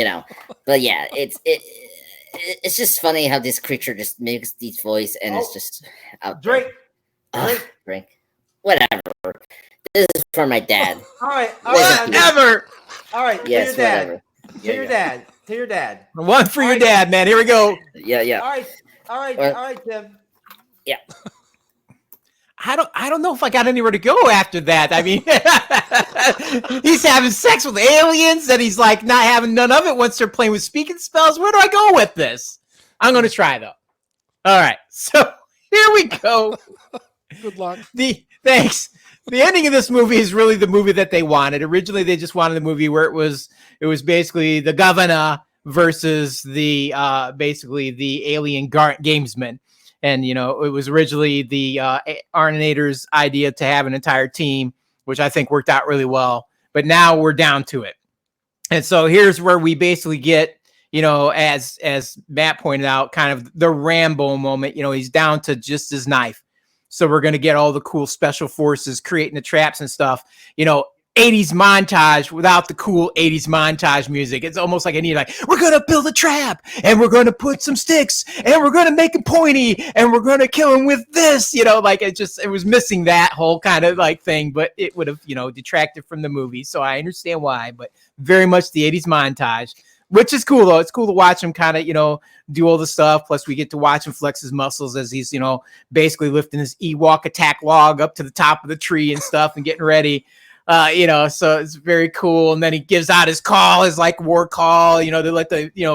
but yeah, it's just funny how this creature just makes these voice and it's just out Drink. there. Drink, whatever. This is for my dad. All right. Whatever. All right. Yes, to your dad. whatever. To your dad. To your dad. One for your dad, man. Here we go. Yeah. All right, Tim. Yeah. I don't know if I got anywhere to go after that. I mean, he's having sex with aliens, and he's like not having none of it once they're playing with speaking spells. Where do I go with this? I'm going to try though. All right, so here we go. Good luck. Thanks. The ending of this movie is really the movie that they wanted. Originally, they just wanted a movie where it was basically the governor versus the basically the alien gamesman. And, it was originally the Arninator's idea to have an entire team, which I think worked out really well. But now we're down to it. And so here's where we basically get, as Matt pointed out, kind of the Rambo moment. He's down to just his knife. So we're going to get all the cool special forces creating the traps and stuff. 80s montage without the cool 80s montage music. It's almost like we're going to build a trap and we're going to put some sticks and we're going to make him pointy and we're going to kill him with this, it was missing that whole kind of thing, but it would have, detracted from the movie. So I understand why, but very much the 80s montage, which is cool though. It's cool to watch him kind of, do all the stuff. Plus we get to watch him flex his muscles as he's, basically lifting his Ewok attack log up to the top of the tree and stuff and getting ready. So it's very cool. And then he gives out his call, his war call, to let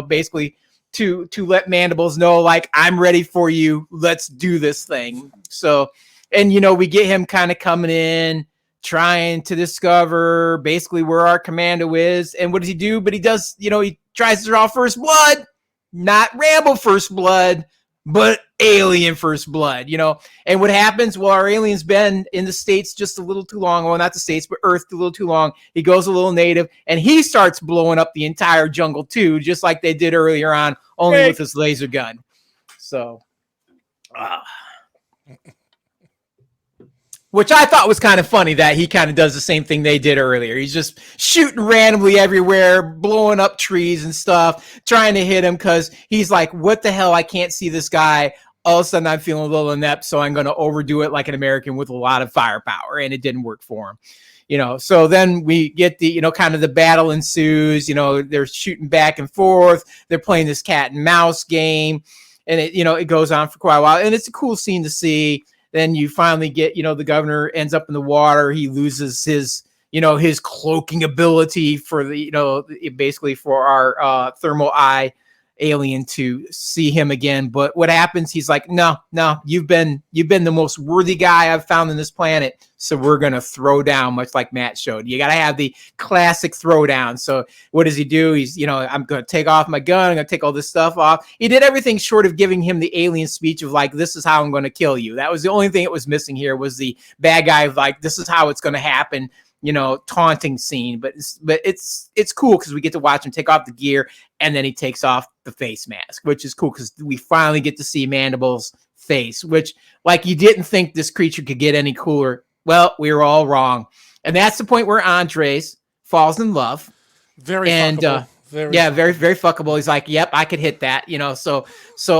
basically to let Mandibles know, I'm ready for you. Let's do this thing. So, and, we get him kind of coming in, trying to discover basically where our commando is. And what does he do? But he does, he tries to draw first blood, not Rambo first blood, but alien first blood, and what happens? Well, our alien's been in the States just a little too long. Well, not the States, but Earth a little too long. He goes a little native and he starts blowing up the entire jungle too, just like they did earlier on, only with his laser gun. So, which I thought was kind of funny that he kind of does the same thing they did earlier. He's just shooting randomly everywhere, blowing up trees and stuff, trying to hit him because he's like, what the hell? I can't see this guy. All of a sudden, I'm feeling a little inept, so I'm going to overdo it like an American with a lot of firepower, and it didn't work for him. So then we get the, kind of the battle ensues. They're shooting back and forth. They're playing this cat and mouse game, and it goes on for quite a while, and it's a cool scene to see. Then you finally get, the governor ends up in the water. He loses his, his cloaking ability for the, basically for our thermal eye alien to see him again. But what happens? He's like, no, you've been the most worthy guy I've found on this planet. So we're going to throw down, much like Matt showed. You got to have the classic throwdown. So what does he do? He's, I'm going to take off my gun. I'm going to take all this stuff off. He did everything short of giving him the alien speech of this is how I'm going to kill you. That was the only thing that was missing here was the bad guy of this is how it's going to happen. Taunting scene, but it's cool because we get to watch him take off the gear and then he takes off the face mask, which is cool because we finally get to see Mandibles' face, which you didn't think this creature could get any cooler. Well, we were all wrong, and that's the point where Andres falls in love. Very fuckable. Very, very fuckable. He's like, yep, I could hit that, So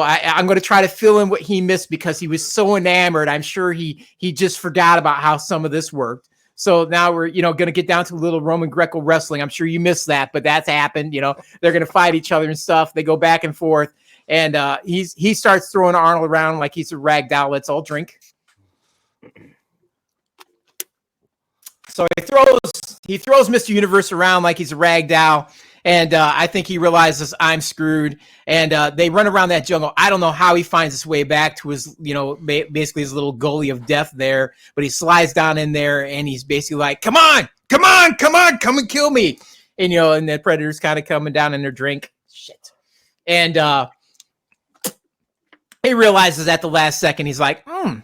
I'm going to try to fill in what he missed because he was so enamored. I'm sure he just forgot about how some of this worked. So now we're, going to get down to a little Roman Greco wrestling. I'm sure you missed that, but that's happened. They're going to fight each other and stuff. They go back and forth. And he starts throwing Arnold around like he's a rag doll. Let's all drink. So he throws Mr. Universe around like he's a rag doll. And I think he realizes I'm screwed. And they run around that jungle. I don't know how he finds his way back to his, basically his little gully of death there. But he slides down in there and he's basically like, come on, come and kill me. And, and the Predator's kind of coming down in their drink. Shit. And he realizes at the last second, he's like,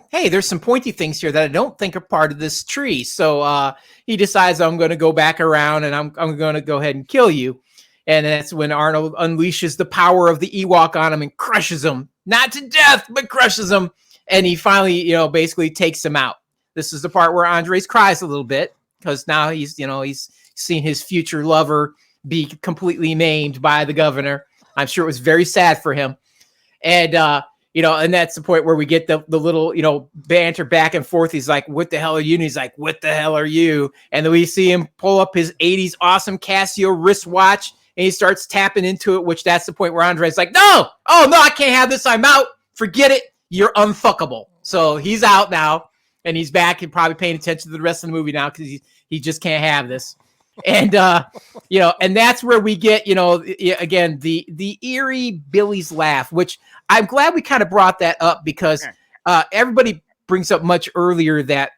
hey, there's some pointy things here that I don't think are part of this tree. So he decides, I'm going to go back around and I'm going to go ahead and kill you. And that's when Arnold unleashes the power of the Ewok on him and crushes him. Not to death, but crushes him. And he finally, basically takes him out. This is the part where Andres cries a little bit because now he's seen his future lover be completely maimed by the governor. I'm sure it was very sad for him. And, and that's the point where we get the little, banter back and forth. He's like, what the hell are you? And he's like, what the hell are you? And then we see him pull up his 80s awesome Casio wristwatch and he starts tapping into it, which that's the point where Andre's like, no, I can't have this. I'm out. Forget it. You're unfuckable. So he's out now and he's back and probably paying attention to the rest of the movie now because he just can't have this. And, and that's where we get, again, the eerie Billy's laugh, which I'm glad we kind of brought that up because everybody brings up much earlier that,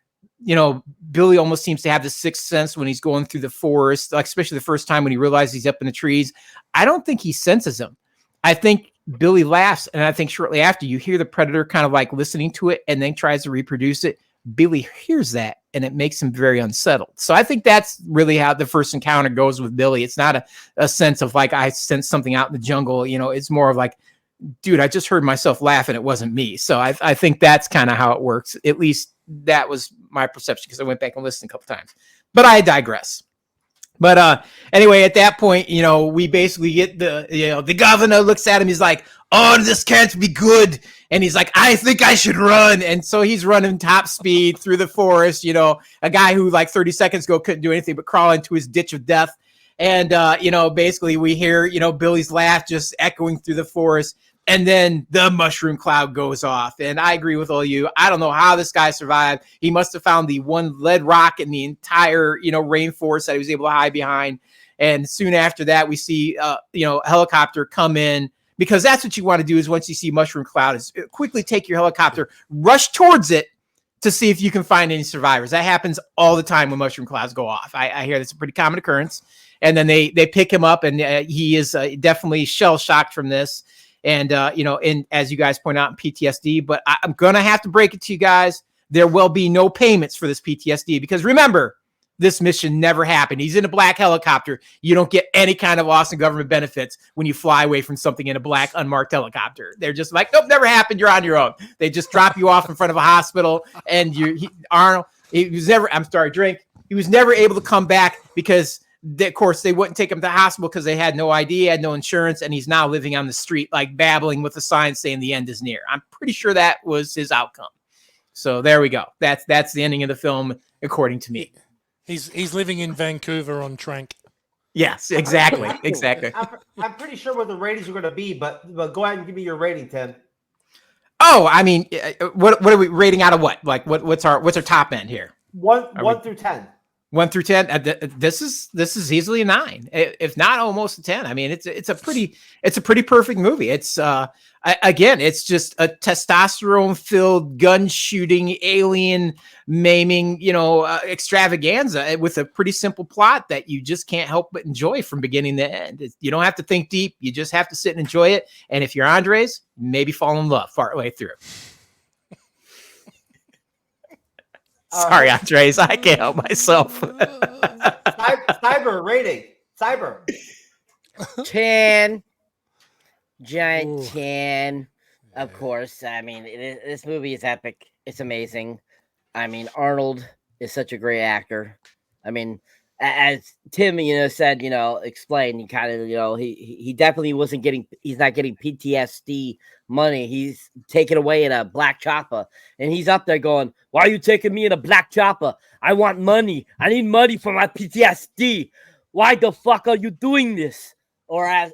Billy almost seems to have the sixth sense when he's going through the forest, like especially the first time when he realizes he's up in the trees. I don't think he senses him. I think Billy laughs. And I think shortly after you hear the predator kind of like listening to it and then tries to reproduce it. Billy hears that and it makes him very unsettled. So I think that's really how the first encounter goes with Billy. It's not a sense of like, I sense something out in the jungle. It's more of like, dude, I just heard myself laugh and it wasn't me. So I think that's kind of how it works. At least that was my perception because I went back and listened a couple times, but I digress. But anyway, at that point, we basically get the governor looks at him. He's like, oh, this can't be good. And he's like, I think I should run. And so he's running top speed through the forest, a guy who like 30 seconds ago couldn't do anything but crawl into his ditch of death. And, basically we hear, Billy's laugh just echoing through the forest. And then the mushroom cloud goes off. And I agree with all you. I don't know how this guy survived. He must have found the one lead rock in the entire, rainforest that he was able to hide behind. And soon after that, we see, a helicopter come in because that's what you want to do is once you see mushroom cloud is quickly take your helicopter, rush towards it to see if you can find any survivors. That happens all the time when mushroom clouds go off. I hear that's a pretty common occurrence. And then they pick him up and he is definitely shell shocked from this. And, and as you guys point out in PTSD, but I'm going to have to break it to you guys. There will be no payments for this PTSD because remember, this mission never happened. He's in a black helicopter. You don't get any kind of awesome government benefits when you fly away from something in a black unmarked helicopter. They're just like, nope, never happened. You're on your own. They just drop you off in front of a hospital and Arnold, he was never able to come back because of course, they wouldn't take him to the hospital because they had no ID, had no insurance, and he's now living on the street, like babbling with a sign saying the end is near. I'm pretty sure that was his outcome. So there we go. That's the ending of the film, according to me. He's living in Vancouver on Trank. Yes, exactly, exactly. I'm pretty sure what the ratings are going to be, but go ahead and give me your rating, Tim. Oh, I mean, what are we rating out of what? Like, what's our top end here? One through 10. 1 through 10. This is easily a 9, if not almost a 10. I mean, it's a pretty perfect movie. It's again, it's just a testosterone-filled, gun-shooting, alien maiming, extravaganza with a pretty simple plot that you just can't help but enjoy from beginning to end. You don't have to think deep. You just have to sit and enjoy it. And if you're Andres, maybe fall in love partway through. Sorry, Andres, I can't help myself. Cyber rating. Cyber. 10. Giant 10. Of course. I mean, this movie is epic. It's amazing. I mean, Arnold is such a great actor. I mean, as Tim, said, explained, he kind of, he definitely he's not getting PTSD money. He's taken away in a black chopper. And he's up there going, why are you taking me in a black chopper? I want money. I need money for my PTSD. Why the fuck are you doing this? Or as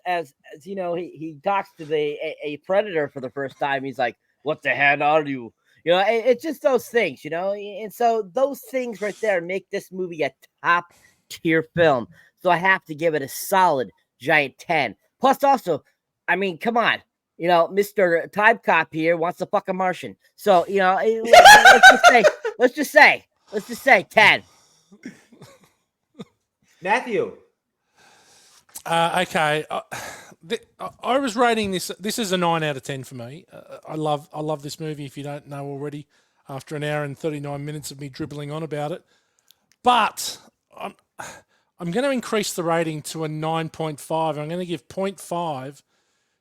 he talks to a predator for the first time. He's like, what the hell are you? It's just those things, and so those things right there make this movie a top tier film. So I have to give it a solid giant 10. Plus also, I mean, come on, Mr. Time Cop here wants to fuck a Martian. So, let's just say 10. Matthew. Okay. I was rating this. This is a 9 out of 10 for me. I love this movie. If you don't know already, after an hour and 39 minutes of me dribbling on about it, but I'm going to increase the rating to a 9.5. I'm going to give 0.5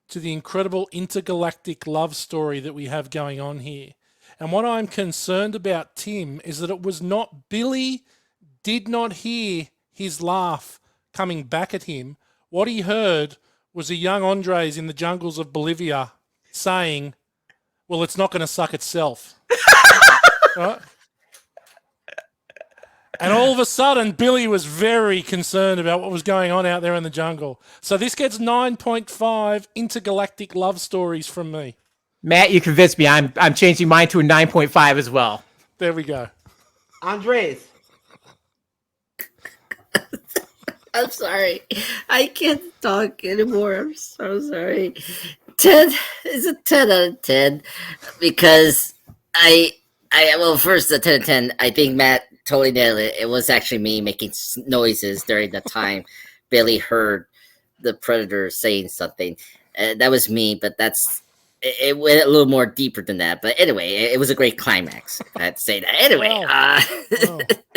to the incredible intergalactic love story that we have going on here. And what I'm concerned about, Tim, is that it was not Billy did not hear his laugh coming back at him. What he heard was a young Andres in the jungles of Bolivia saying, well, it's not going to suck itself. Right? And all of a sudden, Billy was very concerned about what was going on out there in the jungle. So this gets 9.5 intergalactic love stories from me. Matt, you convinced me. I'm changing mine to a 9.5 as well. There we go. Andres. I'm sorry. I can't talk anymore. I'm so sorry. 10 is a 10 out of 10 because well, first, the 10 out of 10, I think Matt totally nailed it. It was actually me making noises during the time Billy heard the predator saying something. That was me, but it went a little more deeper than that. But anyway, it was a great climax. I had to say that. Anyway. Wow.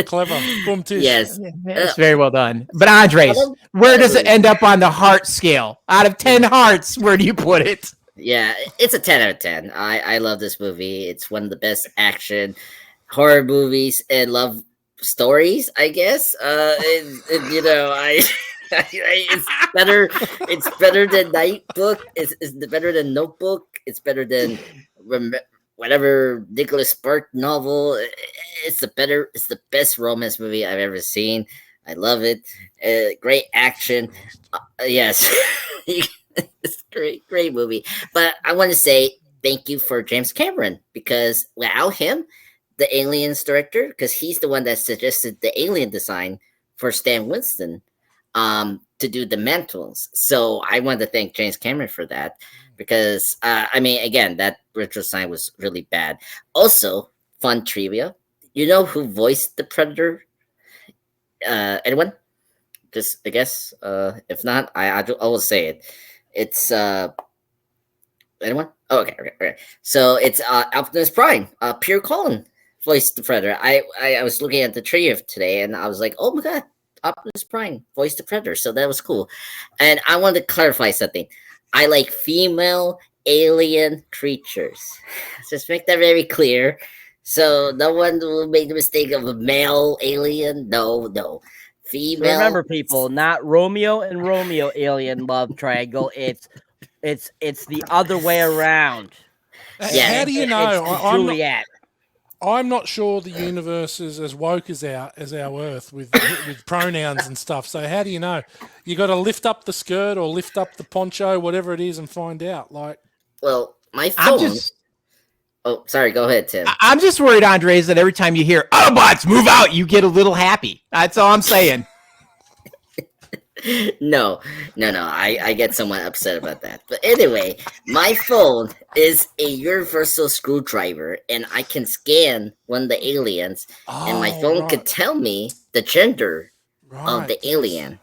Clever. Boom, tish. Yes. It's very well done. But Andres, where does it end up on the heart scale? Out of 10 hearts, where do you put it? Yeah, it's a 10 out of 10. I love this movie. It's one of the best action horror movies and love stories, I guess. You know, it's better. It's better than Nightbook. It's better than Notebook. It's better than whatever Nicholas Spark novel. It's the best romance movie I've ever seen. I love it. Great action. Yes, it's great movie. But I want to say thank you for James Cameron, because without him, the Aliens director, because he's the one that suggested the alien design for Stan Winston to do the mantles. So I want to thank James Cameron for that, because I mean, again, that retro design was really bad. Also, fun trivia. You know who voiced the Predator? Anyone? Just a guess. If not, I will say it. It's anyone? Oh, okay. So it's Optimus Prime. Pierre Collin voiced the Predator. I was looking at the trivia today, and I was like, oh my god, Optimus Prime voiced the Predator. So that was cool. And I wanted to clarify something. I like female alien creatures. Just make that very clear. So no one will make the mistake of a male alien. No. Female. Remember, people, not Romeo and Romeo alien love triangle. It's the other way around. Yeah. How do you know? Juliet. I'm not sure the universe is as woke as our Earth with pronouns and stuff. So how do you know? You got to lift up the skirt or lift up the poncho, whatever it is, and find out. Like, well, my phone. Oh, sorry. Go ahead, Tim. I'm just worried, Andres, that every time you hear Autobots move out, you get a little happy. That's all I'm saying. No. I get somewhat upset about that. But anyway, my phone is a universal screwdriver, and I can scan one of the aliens, and my phone could tell me the gender of the alien.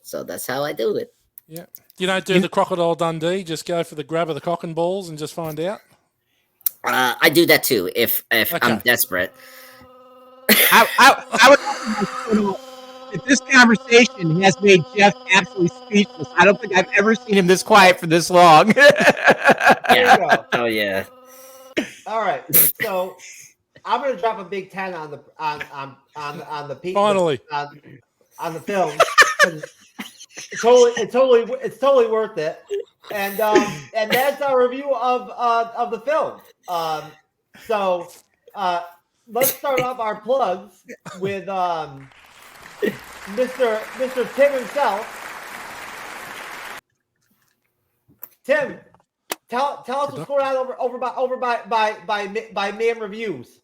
So that's how I do it. Yeah. You don't do the Crocodile Dundee, just go for the grab of the cock and balls and just find out? I do that too if I'm desperate. I would. This conversation has made Jeff absolutely speechless. I don't think I've ever seen him this quiet for this long. Yeah. Oh yeah. All right. So I'm gonna drop a big 10 on the Finally on the film. It's totally worth it. And that's our review of the film. So let's start off our plugs with Mr. Tim himself. Tim, tell us what's going on over by Man Reviews.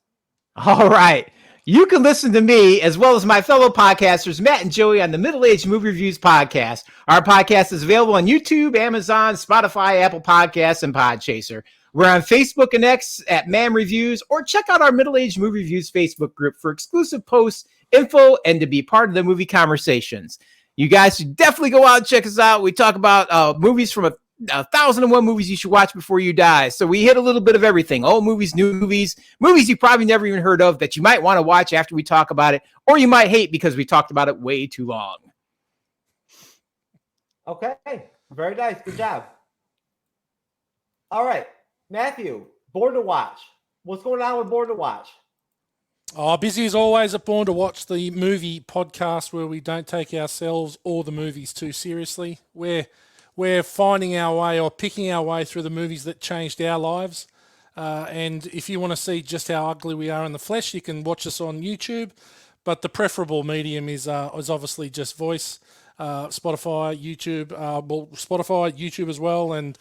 All right. You can listen to me as well as my fellow podcasters, Matt and Joey, on the Middle Age Movie Reviews podcast. Our podcast is available on YouTube, Amazon, Spotify, Apple Podcasts, and Podchaser. We're on Facebook and X at Man Reviews, or check out our Middle Age Movie Reviews Facebook group for exclusive posts, info, and to be part of the movie conversations. You guys should definitely go out and check us out. We talk about movies from 1,001 movies you should watch before you die. So we hit a little bit of everything. Old movies, new movies, movies you probably never even heard of that you might want to watch after we talk about it, or you might hate because we talked about it way too long. Okay. Very nice. Good job. All right. Matthew, Born to Watch. What's going on with Born to Watch? Oh, busy as always at Born to Watch, the movie podcast where we don't take ourselves or the movies too seriously. We're finding our way or picking our way through the movies that changed our lives. And if you want to see just how ugly we are in the flesh, you can watch us on YouTube. But the preferable medium is obviously just voice, Spotify, YouTube, Spotify, YouTube as well, and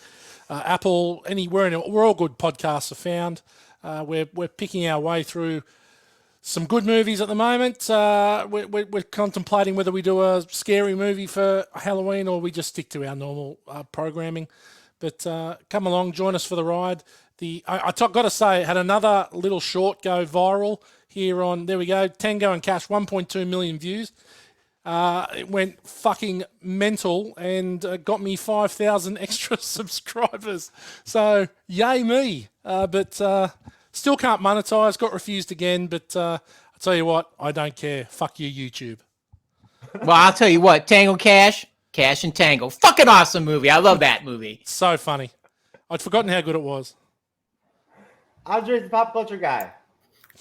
Apple. We're all good podcasts are found. We're picking our way through some good movies at the moment. We're contemplating whether we do a scary movie for Halloween or we just stick to our normal programming. But come along, join us for the ride. I got to say, it had another little short go viral here on, there we go, Tango and Cash, 1.2 million views. It went fucking mental and got me 5,000 extra subscribers. So, yay me. But still can't monetize, got refused again. But I'll tell you what, I don't care. Fuck you, YouTube. Well, I'll tell you what, Tango Cash and Tango. Fucking awesome movie. I love that movie. So funny. I'd forgotten how good it was. Andre's the pop culture guy.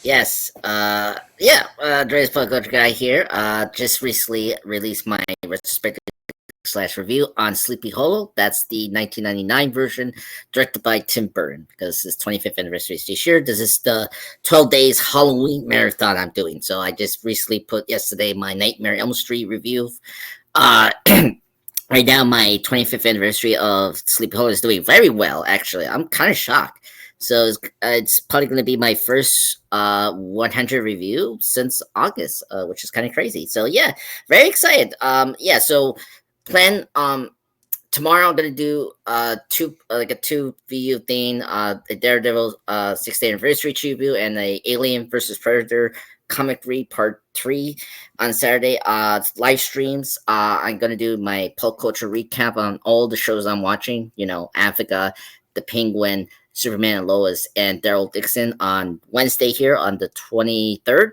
Yes. Andreas Pop Culture Guy here. Just recently released my retrospective / review on Sleepy Hollow. That's the 1999 version, directed by Tim Burton, because it's 25th anniversary this year. This is the 12 days Halloween marathon I'm doing. So I just recently put yesterday my Nightmare on Elm Street review. Right now, my 25th anniversary of Sleepy Hollow is doing very well, actually. I'm kind of shocked. So it's probably going to be my first 100 review since August, which is kind of crazy. So yeah, very excited. So plan tomorrow I'm going to do a two video thing, the Daredevil 6th anniversary tribute and the Alien versus Predator comic read part 3 on Saturday. Live streams. I'm going to do my pop culture recap on all the shows I'm watching. Africa, The Penguin, Superman and Lois, and Daryl Dixon on Wednesday here on the 23rd.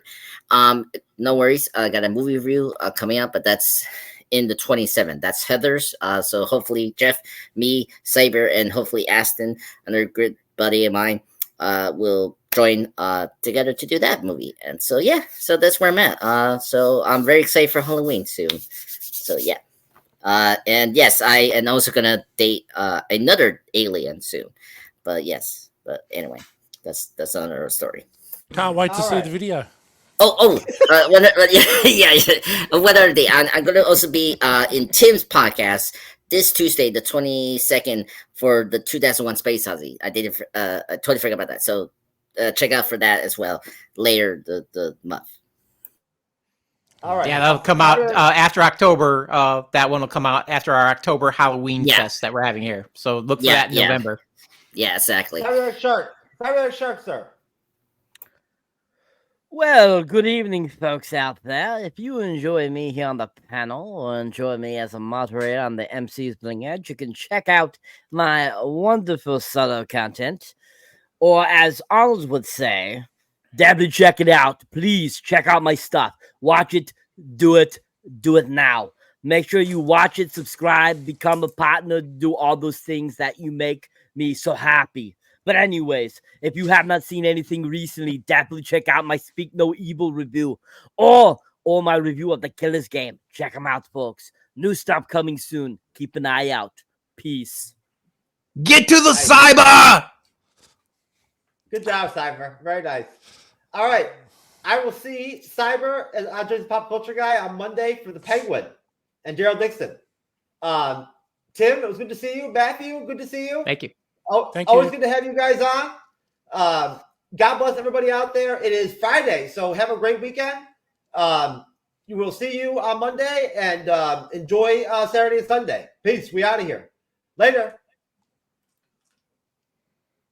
No worries. I got a movie review coming up, but that's in the 27th. That's Heather's. So hopefully Jeff, me, Cyber, and hopefully Aston, another good buddy of mine, will join together to do that movie. And so, yeah, so that's where I'm at. So I'm very excited for Halloween soon. So, yeah. And yes, I am also going to date another alien soon. But yes, but anyway, that's another story. Can't wait to see the video. Whether I'm going to also be in Tim's podcast this Tuesday, the 22nd, for the 2001 Space Odyssey. I totally forgot about that. So check out for that as well later the month. All right. Yeah, that'll come out after October. That one will come out after our October Halloween fest that we're having here. So look for that in November. Yeah, exactly. Cyberneticshark, sir. Well, good evening, folks out there. If you enjoy me here on the panel or enjoy me as a moderator on the MCU'S Bleeding Edge, you can check out my wonderful solo content. Or as Arnold would say, definitely check it out. Please check out my stuff. Watch it, do it now. Make sure you watch it, subscribe, become a partner, do all those things that you make me so happy. But anyways, if you have not seen anything recently, definitely check out my Speak No Evil review or my review of the Killer's Game. Check them out, folks. New stuff coming soon. Keep an eye out. Peace. Get to the cyber! Good job, Cyber. Very nice. All right. I will see Cyber and Andre's Pop Culture Guy on Monday for The Penguin and Daryl Dixon. Tim, it was good to see you. Matthew, good to see you. Thank you. Always good to have you guys on. God bless everybody out there. It is Friday, so have a great weekend. We will see you on Monday and enjoy Saturday and Sunday. Peace. We out of here. Later.